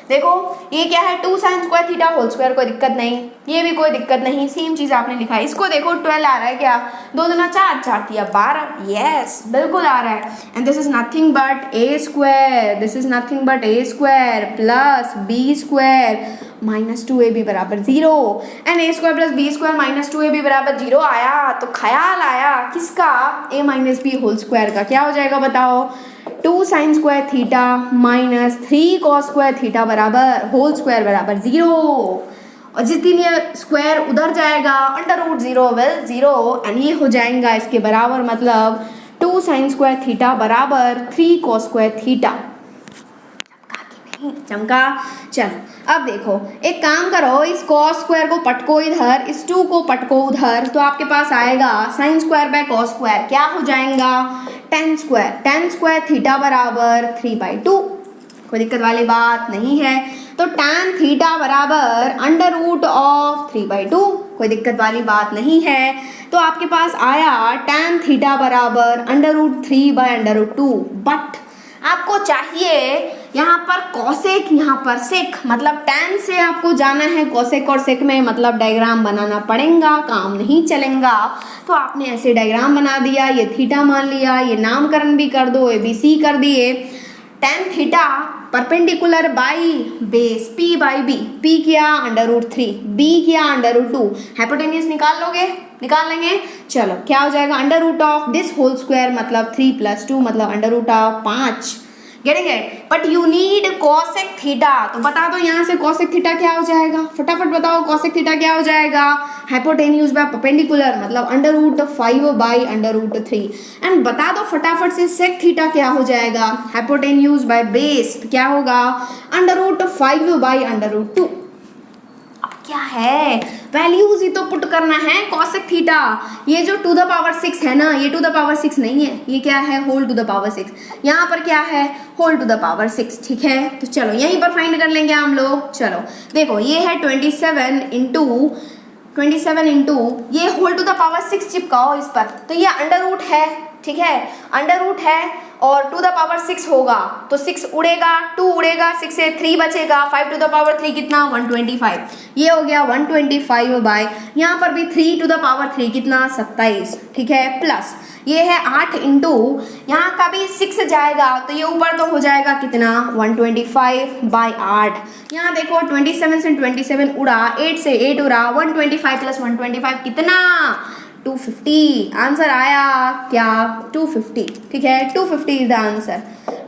देखो ये क्या है 2 sine square theta whole square, कोई दिक्कत नहीं, ये भी कोई दिक्कत नहीं, सेम चीज़ आपने लिखा है। इसको देखो 12 आ रहा है क्या, 2 दूना 4, 4 तिया 12, यस बिल्कुल आ रहा है। And this is nothing but a square, this is nothing but a square plus B square minus 2ab बराबर 0। And a square plus B square minus 2ab बराबर 0 आया तो ख्याल आया किसका, a minus b whole square का। क्या हो जाएगा बताओ, 2 sine square theta minus 3 cos square theta बराबर होल स्क्वायर बराबर 0। और जिस दिन ये स्क्वायर उधर जाएगा अंडर रूट 0 विल 0 एंड ये हो जाएगा इसके बराबर, मतलब 2 साइन स्क्वायर थीटा बराबर 3 cos स्क्वायर थीटा। चमका। चलो अब देखो, एक काम करो, इस cos स्क्वायर को पटको इधर, इस 2 को पटको उधर, तो आपके पास आएगा sine square by cos square, क्या हो जाएगा tan स्क्वायर थीटा बराबर 3/2। कोई दिक्कत वाली बात नहीं है। तो tan थीटा बराबर अंडर रूट ऑफ 3/2, कोई दिक्कत वाली बात नहीं है। तो आपके पास आया tan थीटा बराबर अंडर रूट 3/√2, बट आपको चाहिए यहाँ पर कॉसेक, यहाँ पर सेक, मतलब tan से आपको जाना है कॉसेक और सेक में, मतलब डायग्राम बनाना पड़ेगा, काम नहीं चलेगा। तो आपने ऐसे डायग्राम बना दिया, ये थीटा मान लिया, ये नामकरण भी कर दो, ABC कर दिए। tan theta perpendicular by base p/b, p किया अंडर रूट 3, b किया अंडर रूट 2, हाइपोटेन्यूज निकाल लोगे, निकाल लेंगे। चलो क्या हो जाएगा under root of this whole square, मतलब 3 + 2 मतलब under root of 5। Getting it, but you need cosec theta. तो बता दो यहाँ से cosec थीटा क्या हो जाएगा, फटाफट बताओ cosec थीटा क्या हो जाएगा, हाइपोटेन्यूज बाय परपेंडिकुलर मतलब अंडर रूट 5/√3। एंड बता दो फटाफट से sec थीटा क्या हो जाएगा, हाइपोटेन्यूज बाय बेस क्या होगा अंडर रूट 5/√2। अब क्या है, वैल्यूज ही तो पुट करना है। cosec थीटा, ये जो टू द पावर 6 है ना, ये टू द पावर 6 नहीं है, ये क्या है होल टू द पावर 6, यहाँ पर क्या है होल टू द पावर 6। ठीक है, तो चलो यहीं पर फाइंड कर लेंगे हम लोग। चलो देखो ये है 27 इंटू ये होल टू द पावर 6 चिपकाओ इस पर, तो ये अंडर रूट है, ठीक है अंडर रूट है, और टू द पावर 6 होगा तो 6 उड़ेगा, 2 उड़ेगा, 6 से 3 बचेगा, 5 टू द पावर 3 कितना 125, ये हो गया 125 बाय, यहाँ पर भी 3 टू द पावर 3 कितना 27। ठीक है, प्लस ये है 8 इंटू यहाँ का भी 6 जाएगा तो ये ऊपर तो हो जाएगा कितना 125/8। यहाँ देखो 27 से 27 उड़ा, 8 से 8 उड़ा, 125 + 125 कितना 250। आंसर आया क्या 250। ठीक है, 250 is the answer,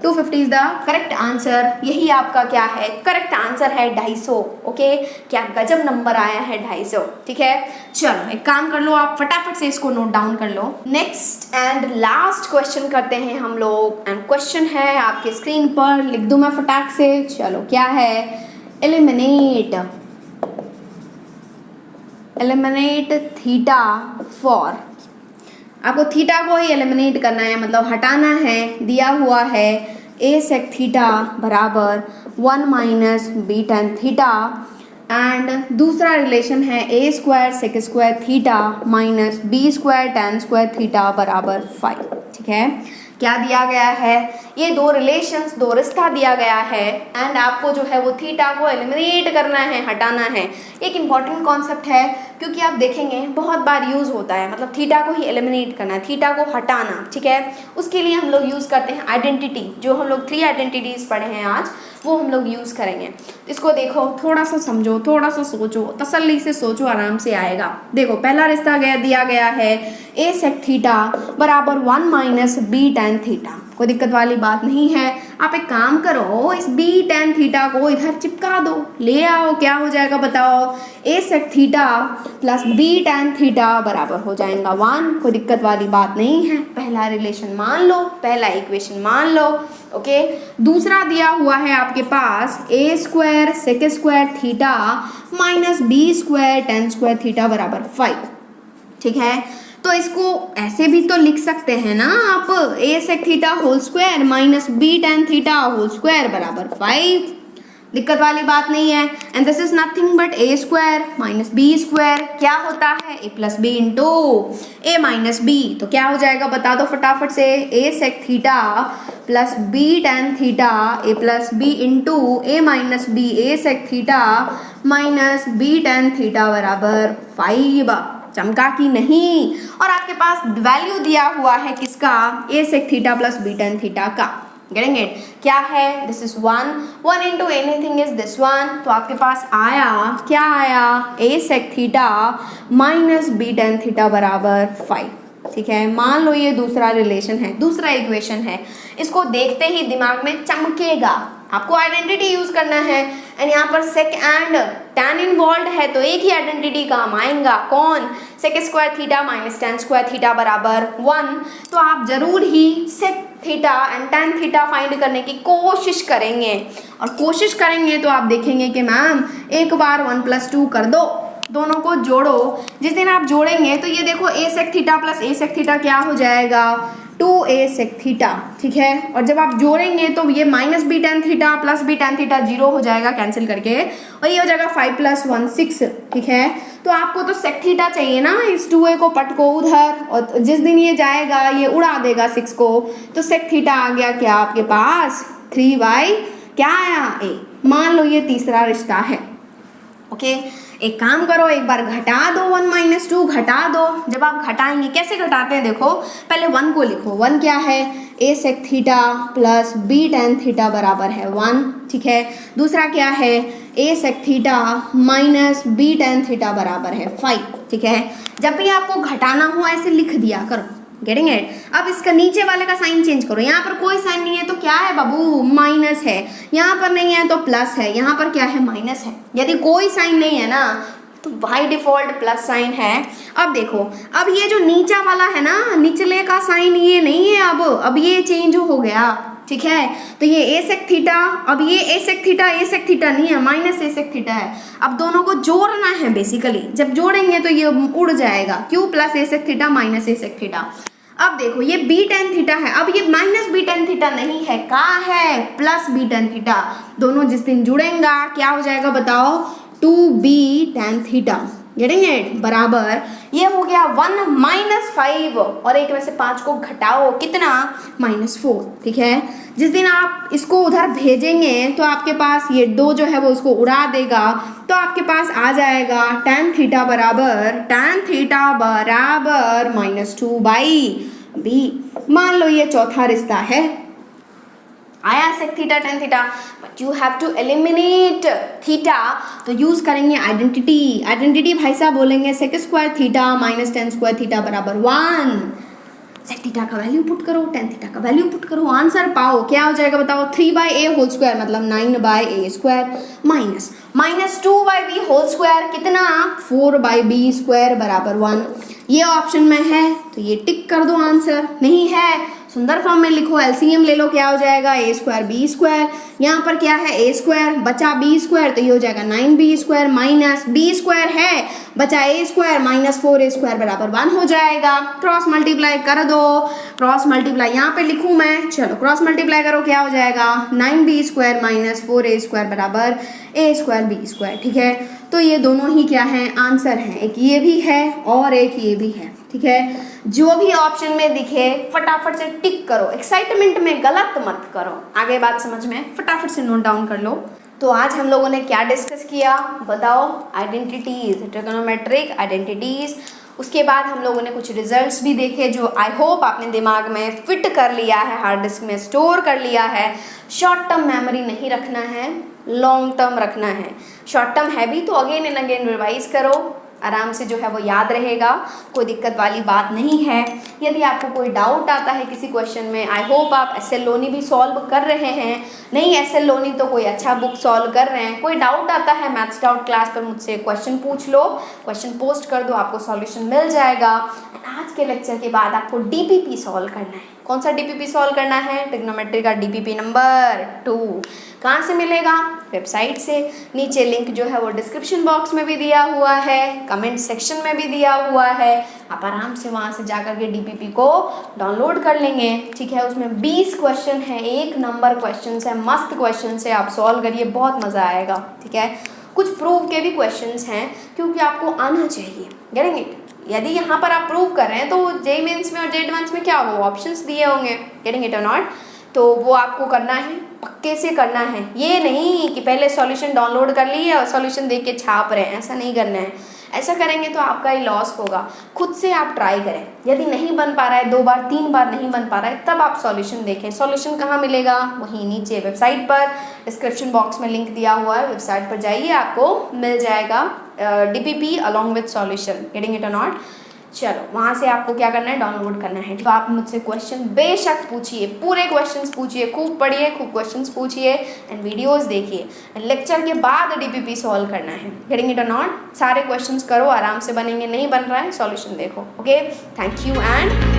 250 is the correct answer. यही आपका क्या है करेक्ट आंसर है 250। ओके, क्या गजब नंबर आया है 250। ठीक है, चलो एक काम कर लो, आप फटाफट से इसको नोट डाउन कर लो। नेक्स्ट एंड लास्ट क्वेश्चन करते हैं हम लोग, एंड क्वेश्चन है आपके स्क्रीन पर, लिख दूं मैं फटाक से। चलो क्या है, एलिमिनेट एलिमिनेट थीटा फॉर, आपको थीटा को ही एलिमिनेट करना है, मतलब हटाना है। दिया हुआ है a sec थीटा बराबर 1 minus b tan theta, and दूसरा रिलेशन है a square sec square theta minus B square tan square theta बराबर 5। ठीक है, क्या दिया गया है, ये दो रिलेशंस, दो रिश्ता दिया गया है, एंड आपको जो है वो थीटा को एलिमिनेट करना है, हटाना है। एक इम्पॉर्टेंट कॉन्सेप्ट है, क्योंकि आप देखेंगे बहुत बार यूज़ होता है, मतलब थीटा को ही एलिमिनेट करना, थीटा को हटाना। ठीक है, उसके लिए हम लोग यूज़ करते हैं आइडेंटिटी, जो हम लोग 3 आइडेंटिटीज़ पढ़े हैं आज, वो हम लोग यूज़ करेंगे। इसको देखो, थोड़ा सा समझो, थोड़ा सा सोचो, तसल्ली से सोचो, आराम से आएगा। देखो, पहला रिश्ता दिया गया है a sec थीटा बराबर 1 माइनस बी टेन थीटा, कोई दिक्कत वाली बात नहीं है। आप एक काम करो, इस बी टेन थीटा को इधर चिपका दो, ले आओ, क्या हो जाएगा बताओ, a sec theta plus b tan theta बराबर हो जाएगा 1, कोई दिक्कत वाली बात नहीं है। पहला रिलेशन मान लो, पहला इक्वेशन मान लो। ओके, दूसरा दिया हुआ है आपके पास a square sec square theta minus B square tan square theta बराबर 5। ठीक है, तो इसको ऐसे भी तो लिख सकते हैं ना आप, a sec theta whole square minus b tan theta whole square बराबर 5, दिक्कत वाली बात नहीं है। And this is nothing but a square minus B square, क्या होता है a plus B into a minus B, तो क्या हो जाएगा बता दो फटाफट से, a sec theta plus b tan theta a plus B into a minus b a sec theta minus b tan theta बराबर 5। चमका कि नहीं, और आपके पास वैल्यू दिया हुआ है किसका, a sec theta plus b tan theta का। गेटिंग इट, क्या है, this is 1 into anything is this 1, तो आपके पास आया, क्या आया, a sec theta minus b tan theta बराबर 5। ठीक है, मान लो ये दूसरा रिलेशन है, दूसरा इक्वेशन है, इसको देखते ही दिमाग में चमकेगा। आपको आइडेंटिटी यूज करना है, एंड यहाँ पर सेक एंड tan इन्वॉल्व है, तो एक ही आइडेंटिटी काम आएगा, कौन, sec square theta minus tan square theta बराबर 1। तो आप जरूर ही sec theta and tan theta find करने की कोशिश करेंगे, और कोशिश करेंगे तो आप देखेंगे कि मैम एक बार 1 + 2 कर दो, दोनों को जोड़ो। जिस दिन आप जोड़ेंगे तो ये देखो a sec theta plus a sec theta क्या हो जाएगा, 2a sec थीटा। ठीक है, और जब आप जोड़ेंगे तो ये minus b tan theta plus b tan theta 0 हो जाएगा कैंसिल करके, और ये हो जाएगा 5 + 1 6। ठीक है, तो आपको तो sec थीटा चाहिए ना, इस 2a को पटको उधर, और जिस दिन ये जाएगा ये उड़ा देगा 6 को, तो sec थीटा आ गया क्या आपके पास 3 क्या आया a। मान लो ये तीसरा रिश्ता है। ओके, एक काम करो, एक बार घटा दो, 1 - 2 घटा दो। जब आप घटाएंगे, कैसे घटाते हैं देखो, पहले 1 को लिखो, 1 क्या है, a sec theta plus b tan theta बराबर है 1। ठीक है, दूसरा क्या है, a sec theta minus b tan theta बराबर है 5। ठीक है, जब भी आपको घटाना हो ऐसे लिख दिया करो। गेटिंग इट, अब इसका नीचे वाले का साइन चेंज करो, यहाँ पर कोई साइन नहीं है तो क्या है बाबू, माइनस है, यहाँ पर नहीं है तो प्लस है, यहाँ पर क्या है, माइनस है। यदि कोई साइन नहीं है ना तो बाय डिफॉल्ट प्लस साइन है। अब देखो, अब ये जो नीचा वाला है ना, निचले का साइन ये नहीं है, अब ये चेंज हो गया। ठीक है, तो ये a sec थीटा, अब ये a sec थीटा नहीं है, माइनस a sec थीटा है। अब दोनों को जोड़ना है बेसिकली, जब जोड़ेंगे तो ये उड़ जाएगा, क्यों, plus a sec theta minus a sec theta. अब देखो ये b tan थीटा है, अब ये माइनस b tan थीटा नहीं है, कहाँ है, प्लस b tan थीटा। दोनों जिस दिन जुड़ेंगा क्या हो जाएगा बताओ, 2b tan theta. Getting it, बराबर ये हो गया 1 - 5, और एक में से 5 को घटाओ, कितना, -4। ठीक है, जिस दिन आप इसको उधर भेजेंगे तो आपके पास ये 2 जो है वो उसको उड़ा देगा, तो आपके पास आ जाएगा tan थीटा बराबर -2/b। मान लो ये चौथा रिश्ता है, आया sec theta tan theta, but you have to eliminate theta, तो यूज करेंगे आइडेंटिटी भाई साहब बोलेंगे sec square theta minus tan square theta बराबर 1। sec थीटा का वैल्यू पुट करो, tan थीटा का वैल्यू पुट करो, आंसर पाओ, क्या हो जाएगा बताओ, 3/a होल स्क्वायर मतलब 9/a square minus -2/b whole square कितना, 4/b स्क्वायर बराबर 1। ये ऑप्शन में है तो ये टिक कर दो आंसर, नहीं है सुंदर फॉर्म में लिखो, एलसीएम ले लो, क्या हो जाएगा ए स्क्वायर बी स्क्वायर, यहाँ पर क्या है ए स्क्वायर बचा बी स्क्वायर तो ये हो जाएगा 9b square minus B square है बचा ए स्क्वायर माइनस 4a स्क्वायर बराबर 1 हो जाएगा। क्रॉस मल्टीप्लाई कर दो, क्रॉस मल्टीप्लाई यहाँ पे लिखूँ मैं, चलो क्रॉस मल्टीप्लाई करो, क्या हो जाएगा 9b square minus 4a square बराबर ए स्क्वायर बी स्क्वायर। ठीक है, तो ये दोनों ही क्या हैं, आंसर हैं, एक ये भी है और एक ये भी है। ठीक है, जो भी ऑप्शन में दिखे फटाफट से टिक करो, एक्साइटमेंट में गलत मत करो, आगे बात समझ में फटाफट से नोट डाउन कर लो। तो आज हम लोगों ने क्या डिस्कस किया बताओ, आइडेंटिटीज, ट्रिगोनोमेट्रिक आइडेंटिटीज। उसके बाद हम लोगों ने कुछ रिजल्ट्स भी देखे जो आई होप आपने दिमाग में फिट कर लिया है, हार्ड डिस्क में स्टोर कर लिया है। शॉर्ट टर्म मेमोरी नहीं रखना है, लॉन्ग टर्म रखना है। शॉर्ट टर्म है भी तो अगेन एंड अगेन रिवाइज करो, आराम से जो है वो याद रहेगा, कोई दिक्कत वाली बात नहीं है। यदि आपको कोई डाउट आता है किसी क्वेश्चन में, आई होप आप एसएल लोनी भी सॉल्व कर रहे हैं, नहीं एसएल लोनी तो कोई अच्छा बुक सॉल्व कर रहे हैं, कोई डाउट आता है मैथ्स डाउट क्लास पर मुझसे क्वेश्चन पूछ लो, क्वेश्चन पोस्ट कर दो, आपको सॉल्यूशन मिल जाएगा। आज के लेक्चर के बाद आपको डीपीपी सॉल्व करना है। कौन सा डीपीपी सॉल्व करना है, ट्रिग्नोमेट्री का डीपीपी नंबर 2। कहाँ से मिलेगा, वेबसाइट से, नीचे लिंक जो है वो डिस्क्रिप्शन बॉक्स में भी दिया हुआ है, कमेंट सेक्शन में भी दिया हुआ है, आप आराम से वहाँ से जाकर के डीपीपी को डाउनलोड कर लेंगे। ठीक है, उसमें 20 क्वेश्चन है, 1 नंबर क्वेश्चन है, मस्त क्वेश्चन है, आप सॉल्व करिए, बहुत मज़ा आएगा। ठीक है, कुछ प्रूव के भी क्वेश्चन हैं क्योंकि आपको आना चाहिए, गेटिंग इट। यदि यहाँ पर आप प्रूव कर रहे हैं तो जे मेंस में और जे एडवांस में क्या हो, ऑप्शंस दिए होंगे, गेटिंग इट और नॉट, तो वो आपको करना है, पक्के से करना है। ये नहीं कि पहले सॉल्यूशन डाउनलोड कर लिए और सॉल्यूशन देख के छाप रहे हैं, ऐसा नहीं करना है। ऐसा करेंगे तो आपका ही लॉस होगा। खुद से आप ट्राई करें, यदि नहीं बन पा रहा है, 2 बार 3 बार नहीं बन पा रहा है, तब आप सॉल्यूशन देखें। सॉल्यूशन कहाँ मिलेगा, वहीं नीचे वेबसाइट पर, डिस्क्रिप्शन बॉक्स में लिंक दिया हुआ है, वेबसाइट पर जाइए, आपको मिल जाएगा DPP along with solution, getting it और नॉट। चलो वहाँ से आपको क्या करना है, डाउनलोड करना है। तो आप मुझसे क्वेश्चन बेशक पूछिए, पूरे क्वेश्चंस पूछिए, खूब पढ़िए, खूब क्वेश्चंस पूछिए एंड वीडियोस देखिए। लेक्चर के बाद डीपीपी सॉल्व करना है, गेटिंग इट और नॉट। सारे क्वेश्चंस करो, आराम से बनेंगे, नहीं बन रहा है सॉल्यूशन देखो। Okay, thank you and